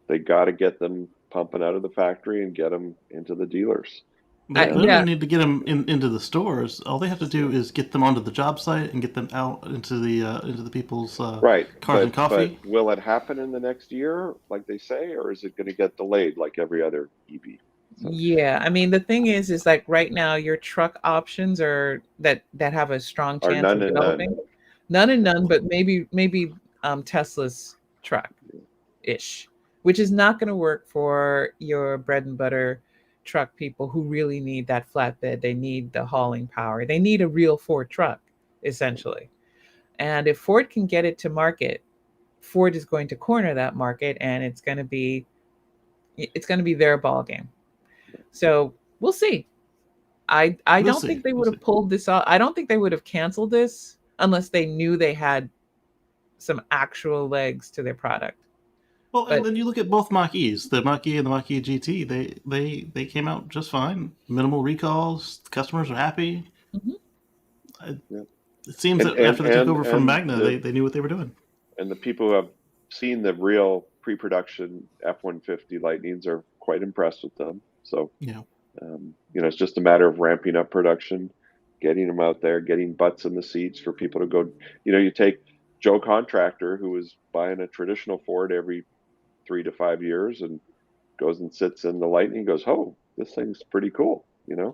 Speaker 5: they got to get them pumping out of the factory and get them into the dealers.
Speaker 4: They don't need to get them into the stores. All they have to do is get them onto the job site and get them out into the people's cars and coffee.
Speaker 5: But will it happen in the next year, like they say, or is it going to get delayed like every other EV?
Speaker 3: Yeah, I mean, the thing is like right now your truck options are that have a strong chance of developing. None and none, but maybe Tesla's truck ish, which is not going to work for your bread and butter truck people who really need that flatbed. They need the hauling power. They need a real Ford truck, essentially. And if Ford can get it to market, Ford is going to corner that market, and it's going to be their ball game. So we'll see. I don't think they would have pulled this off. I don't think they would have canceled this unless they knew they had some actual legs to their product.
Speaker 4: Well, and then you look at both Mach-E's, the Mach-E and the Mach-E GT. They came out just fine. Minimal recalls. The customers are happy. Mm-hmm. It seems that after they took over from Magna, they knew what they were doing. And
Speaker 5: the people who have seen the real pre-production F-150 Lightnings are quite impressed with them. So, it's just a matter of ramping up production, getting them out there, getting butts in the seats for people to go. You take Joe Contractor, who was buying a traditional Ford every 3 to 5 years, and goes and sits in the Lightning and goes, "Oh, this thing's pretty cool,"
Speaker 3: Yeah.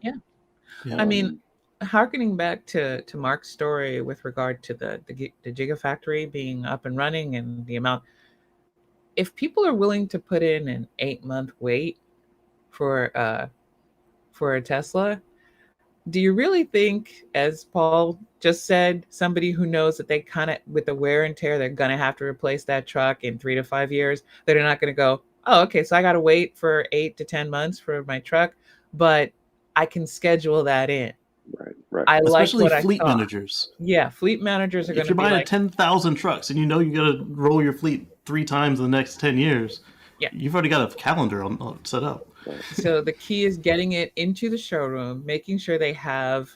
Speaker 3: I mean, harkening back to Mark's story with regard to the Gigafactory being up and running and the amount, if people are willing to put in an 8-month wait for a Tesla, do you really think, as Paul just said, somebody who knows that they kind of, with the wear and tear, they're going to have to replace that truck in 3 to 5 years, that they're not going to go, oh, okay, so I got to wait for 8 to 10 months for my truck, but I can schedule that in.
Speaker 5: Right. Right.
Speaker 3: I like
Speaker 4: Especially
Speaker 3: what I
Speaker 4: fleet
Speaker 3: saw.
Speaker 4: managers.
Speaker 3: Yeah, fleet managers are going
Speaker 4: If
Speaker 3: to
Speaker 4: you're
Speaker 3: be
Speaker 4: buying
Speaker 3: like,
Speaker 4: 10,000 trucks and you know you got to roll your fleet 3 times in the next 10 years,
Speaker 3: yeah.
Speaker 4: you've already got a calendar on set up.
Speaker 3: So the key is getting it into the showroom, making sure they have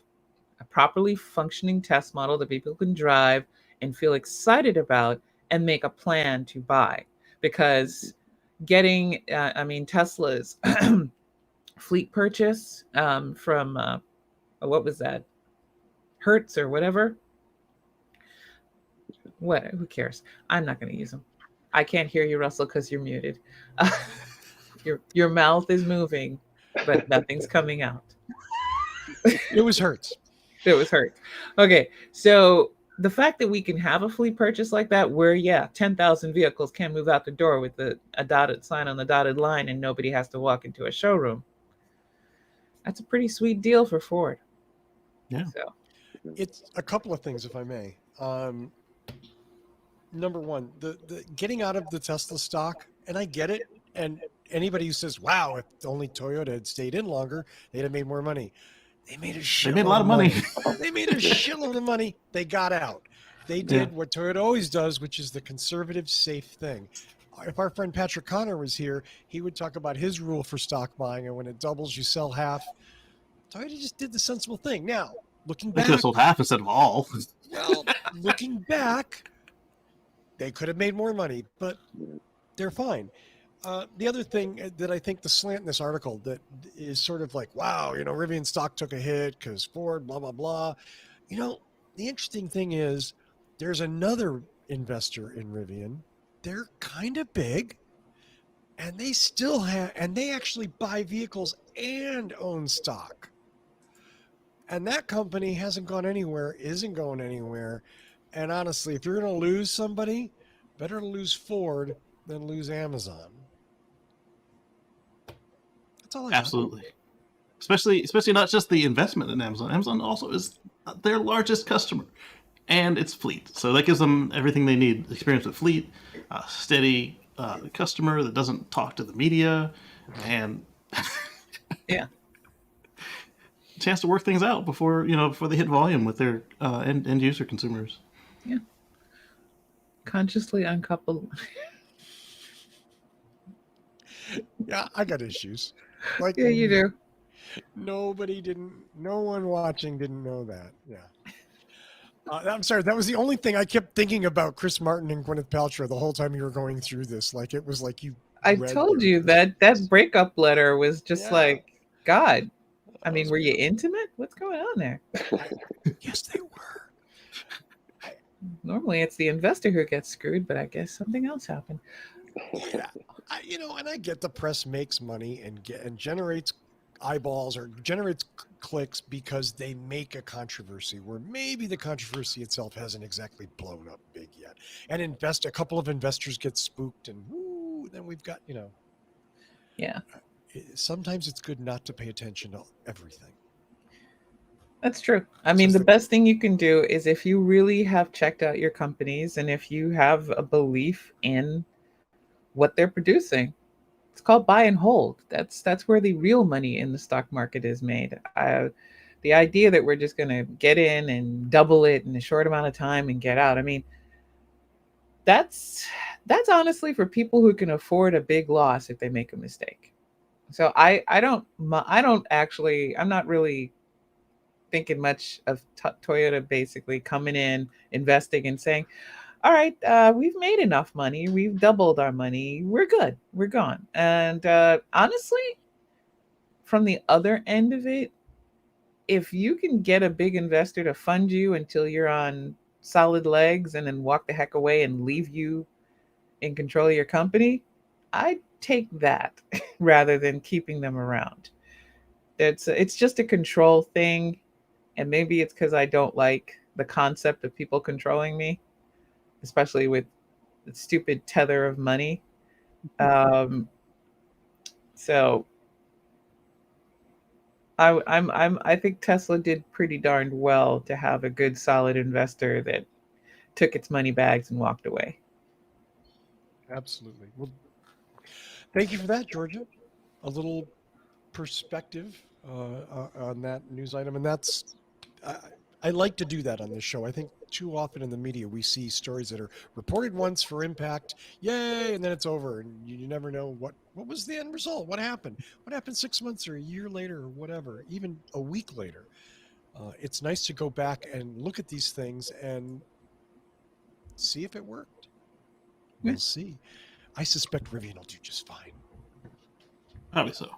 Speaker 3: a properly functioning test model that people can drive and feel excited about and make a plan to buy. Because getting, Tesla's fleet purchase from, what was that? Hertz or whatever. What? Who cares? I'm not going to use them. I can't hear you, Russell, because you're muted. Your mouth is moving, but nothing's coming out.
Speaker 1: It was Hertz.
Speaker 3: It was Hertz. Okay, so the fact that we can have a fleet purchase like that, where 10,000 vehicles can move out the door with a dotted sign on the dotted line, and nobody has to walk into a showroom. That's a pretty sweet deal for Ford.
Speaker 4: Yeah.
Speaker 3: So
Speaker 1: It's a couple of things, if I may. Number one, the getting out of the Tesla stock, and I get it. And anybody who says, "Wow, if only Toyota had stayed in longer, they'd have made more money," they made a shitload.
Speaker 4: They made a lot of money.
Speaker 1: They made a shitload of money. They got out. They did what Toyota always does, which is the conservative, safe thing. If our friend Patrick Connor was here, he would talk about his rule for stock buying, and when it doubles, you sell half. Toyota just did the sensible thing. Now, looking
Speaker 4: They
Speaker 1: back,
Speaker 4: could have sold half instead of all.
Speaker 1: well, looking back, they could have made more money, but they're fine. The other thing that I think the slant in this article that is sort of like, wow, Rivian stock took a hit because Ford, blah, blah, blah. The interesting thing is there's another investor in Rivian. They're kind of big, and they still they actually buy vehicles and own stock. And that company hasn't gone anywhere, isn't going anywhere. And honestly, if you're going to lose somebody, better to lose Ford than lose Amazon. That's all I got.
Speaker 4: Absolutely. Especially not just the investment in Amazon. Amazon also is their largest customer, and it's fleet. So that gives them everything they need: experience with fleet, steady customer that doesn't talk to the media, and chance to work things out before they hit volume with their end user consumers.
Speaker 3: Yeah. Consciously uncoupled.
Speaker 1: Yeah, I got issues. Like,
Speaker 3: Yeah, you do.
Speaker 1: No one watching didn't know that. Yeah. I'm sorry. That was the only thing I kept thinking about Chris Martin and Gwyneth Paltrow the whole time you were going through this. Like, it was like
Speaker 3: I told you that breakup letter was just like, God. I mean, were you intimate? What's going on there?
Speaker 1: Yes, they were.
Speaker 3: Normally, it's the investor who gets screwed, but I guess something else happened.
Speaker 1: Yeah, and I get the press makes money and generates eyeballs or generates clicks because they make a controversy where maybe the controversy itself hasn't exactly blown up big yet. And a couple of investors get spooked, and then we've got
Speaker 3: Yeah.
Speaker 1: Sometimes it's good not to pay attention to everything.
Speaker 3: That's true. I mean, the best thing you can do is if you really have checked out your companies and if you have a belief in what they're producing, it's called buy and hold. That's where the real money in the stock market is made. The idea that we're just going to get in and double it in a short amount of time and get out. I mean, that's honestly for people who can afford a big loss if they make a mistake. So I'm not really thinking much of Toyota basically coming in, investing and saying, all right, we've made enough money. We've doubled our money. We're good. We're gone. And honestly, from the other end of it, if you can get a big investor to fund you until you're on solid legs and then walk the heck away and leave you in control of your company, I'd take that rather than keeping them around. It's just a control thing. And maybe it's because I don't like the concept of people controlling me, especially with the stupid tether of money. So I think Tesla did pretty darned well to have a good, solid investor that took its money bags and walked away.
Speaker 1: Absolutely. Well, thank you for that, Georgia. A little perspective on that news item, and that's I like to do that on this show. I think too often in the media we see stories that are reported once for impact, yay, and then it's over, and you never know what was the end result. What happened? What happened 6 months or a year later or whatever, even a week later. It's nice to go back and look at these things and see if it worked. We'll see. I suspect Rivian will do just fine.
Speaker 4: Probably so.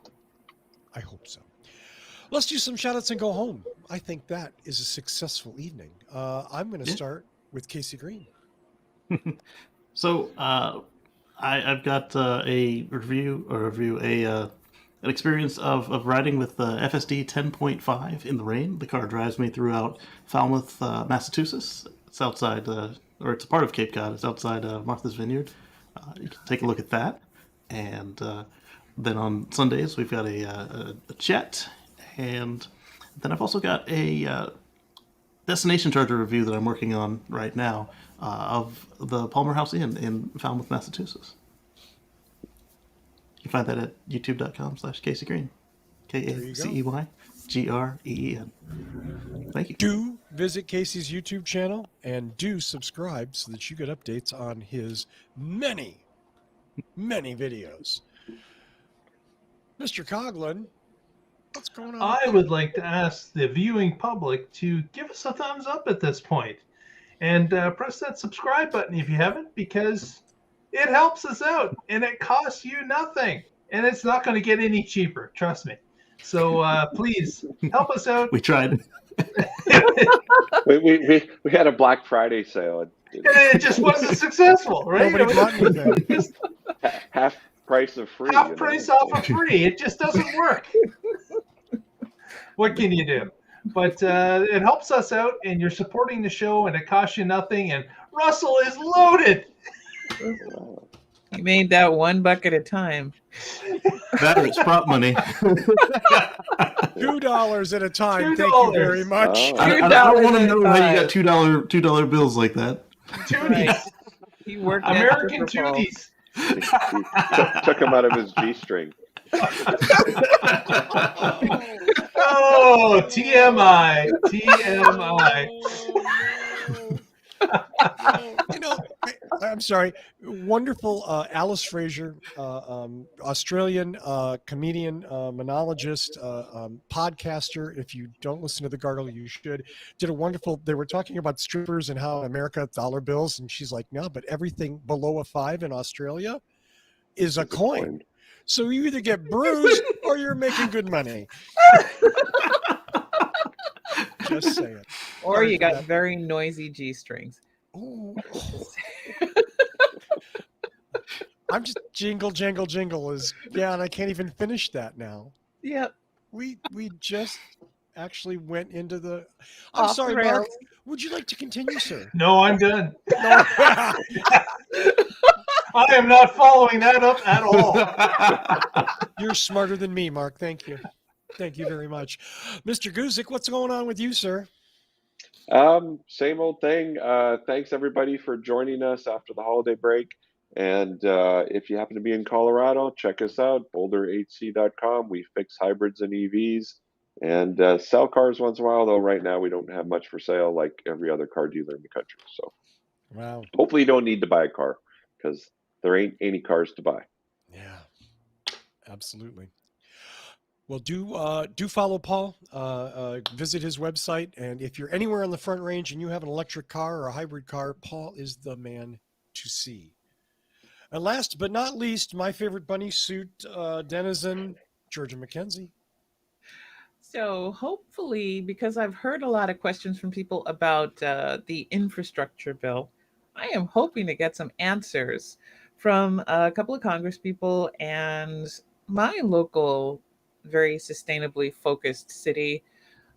Speaker 1: I hope so. Let's do some shout outs and go home. I think that is a successful evening. I'm going to start with Kacey Green.
Speaker 4: So I've got an experience of riding with FSD 10.5 in the rain. The car drives me throughout Falmouth, Massachusetts. It's outside, or it's a part of Cape Cod. It's outside Martha's Vineyard. You can take a look at that. And then on Sundays, we've got a chat. And then I've also got a destination charger review that I'm working on right now of the Palmer House Inn in Falmouth, Massachusetts. You can find that at youtube.com/Kacey Green. KACEYGREEN. Thank you.
Speaker 1: Do visit Kacey's YouTube channel and do subscribe so that you get updates on his many, many videos. Mr. Coughlin, what's going on?
Speaker 2: I would like to ask the viewing public to give us a thumbs up at this point and press that subscribe button if you haven't, because it helps us out and it costs you nothing, and it's not going to get any cheaper. Trust me. So please help us out.
Speaker 4: We tried.
Speaker 5: we had a Black Friday sale.
Speaker 2: It just wasn't successful, right?
Speaker 1: Nobody bought anything.
Speaker 2: Just
Speaker 5: Half price of free.
Speaker 2: half price off of free. It just doesn't work. What can you do? But it helps us out, and you're supporting the show, and it costs you nothing. And Russell is loaded.
Speaker 3: He made that $1 at a time.
Speaker 4: That is prop money.
Speaker 1: $2 at a time. Thank you very much.
Speaker 5: Oh.
Speaker 4: I don't want to know how you got $2 bills like that.
Speaker 2: Tooties.
Speaker 3: He worked
Speaker 2: American
Speaker 3: extra for Paul.
Speaker 2: tooties.
Speaker 5: He took him out of his G-string.
Speaker 2: Oh, TMI. TMI.
Speaker 1: You know, I'm sorry. Wonderful Alice Fraser, Australian comedian, monologist, podcaster. If you don't listen to The Gargle, you should. Did a wonderful. They were talking about strippers and how in America dollar bills, and she's like, no, but everything below a 5 in Australia is a coin. So you either get bruised or you're making good money. Just saying.
Speaker 3: Or you got very noisy G-strings.
Speaker 1: Oh. I'm just jingle, jangle, jingle is, yeah, and I can't even finish that now.
Speaker 3: Yep.
Speaker 1: We just actually went into the, I'm
Speaker 3: Off
Speaker 1: sorry,
Speaker 3: the
Speaker 1: Mark.
Speaker 3: rails.
Speaker 1: Would you like to continue, sir?
Speaker 2: No, I'm done.
Speaker 1: No.
Speaker 2: I am not following that up at all.
Speaker 1: You're smarter than me, Mark. Thank you. Thank you very much. Mr. Guzik, what's going on with you, sir?
Speaker 5: Same old thing. Thanks everybody for joining us after the holiday break. And if you happen to be in Colorado, check us out, boulderhc.com. We fix hybrids and EVs and sell cars once in a while, though right now we don't have much for sale like every other car dealer in the country. So
Speaker 1: Wow.
Speaker 5: hopefully you don't need to buy a car because there ain't any cars to buy.
Speaker 1: Yeah, absolutely. Well, do follow Paul. Visit his website, and if you're anywhere on the Front Range and you have an electric car or a hybrid car, Paul is the man to see. And last but not least, my favorite bunny suit denizen, Georgia McKenzie.
Speaker 3: So hopefully, because I've heard a lot of questions from people about the infrastructure bill, I am hoping to get some answers from a couple of congresspeople and my local, very sustainably focused city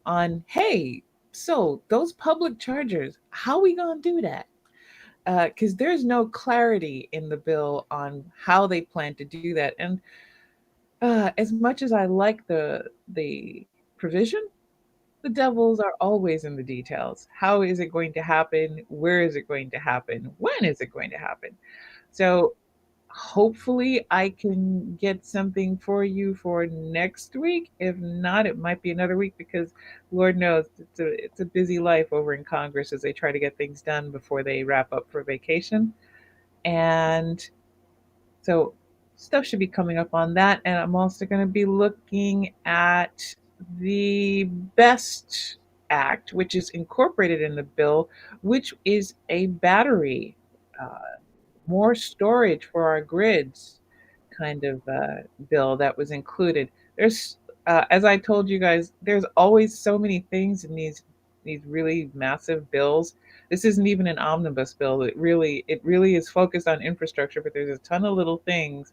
Speaker 3: on, hey, so those public chargers, how are we going to do that? Because there's no clarity in the bill on how they plan to do that. And as much as I like the provision, the devils are always in the details. How is it going to happen? Where is it going to happen? When is it going to happen? So hopefully I can get something for you for next week. If not, it might be another week because Lord knows it's a busy life over in Congress as they try to get things done before they wrap up for vacation. And so stuff should be coming up on that. And I'm also going to be looking at the best act, which is incorporated in the bill, which is a battery, more storage for our grids kind of bill that was included. There's, as I told you guys, there's always so many things in these really massive bills. This isn't even an omnibus bill. It really is focused on infrastructure, but there's a ton of little things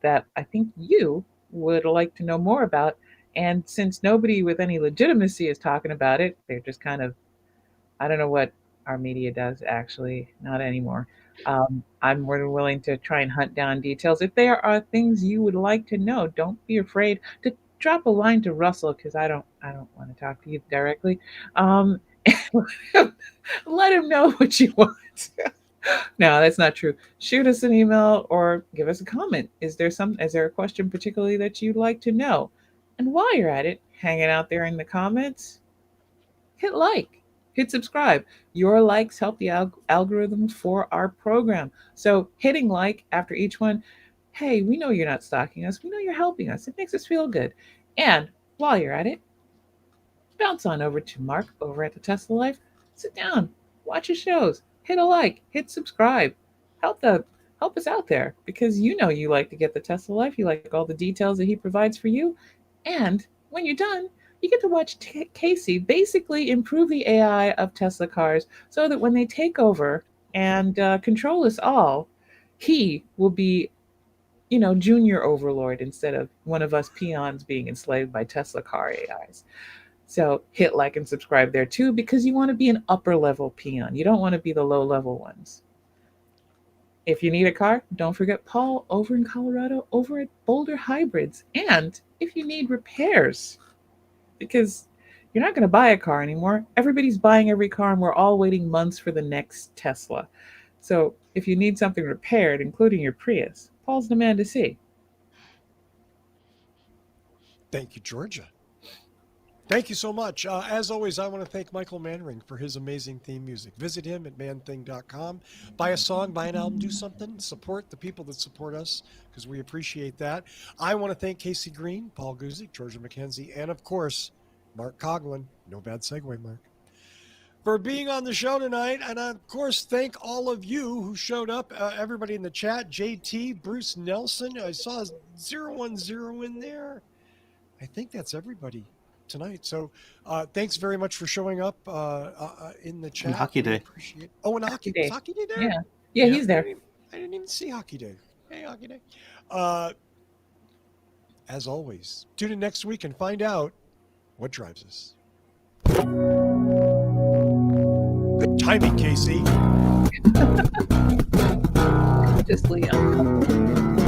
Speaker 3: that I think you would like to know more about. And since nobody with any legitimacy is talking about it, they're just kind of, I don't know what our media does actually, not anymore. I'm more than willing to try and hunt down details. If there are things you would like to know, don't be afraid to drop a line to Russell because I don't want to talk to you directly. Um, let him know what you want. No, that's not true. Shoot us an email or give us a comment. Is there a question particularly that you'd like to know? And while you're at it, hanging out there in the comments, hit like, hit subscribe. Your likes help the algorithm for our program. So hitting like after each one, hey, we know you're not stalking us. We know you're helping us. It makes us feel good. And while you're at it, bounce on over to Mark over at the Tesla Life. Sit down, watch his shows, hit a like, hit subscribe. Help us out there because you know you like to get the Tesla Life. You like all the details that he provides for you. And when you're done, you get to watch Kacey basically improve the AI of Tesla cars so that when they take over and control us all, he will be, junior overlord instead of one of us peons being enslaved by Tesla car AIs. So hit like and subscribe there too because you want to be an upper level peon. You don't want to be the low level ones. If you need a car, don't forget Paul over in Colorado over at Boulder Hybrids. And if you need repairs, because you're not going to buy a car anymore. Everybody's buying every car and we're all waiting months for the next Tesla. So if you need something repaired, including your Prius, Paul's the man to see.
Speaker 1: Thank you, Georgia. Thank you so much. As always, I want to thank Michael Manring for his amazing theme music. Visit him at manthing.com. Buy a song, buy an album, do something. Support the people that support us because we appreciate that. I want to thank Kacey Green, Paul Guzik, Georgia McKenzie, and of course, Mark Coughlin. No bad segue, Mark. For being on the show tonight. And of course, thank all of you who showed up. Everybody in the chat, JT, Bruce Nelson. I saw 010 in there. I think that's everybody tonight. So thanks very much for showing up in the chat.
Speaker 4: And Hockey Day.
Speaker 1: Appreciate it. Oh, and Hockey Day. Is Hockey Day there?
Speaker 3: Yeah, he's there.
Speaker 1: I didn't even see Hockey Day. Hey, Hockey Day. As always, tune in next week and find out what drives us. Good timing, Kacey.
Speaker 3: Just Leon.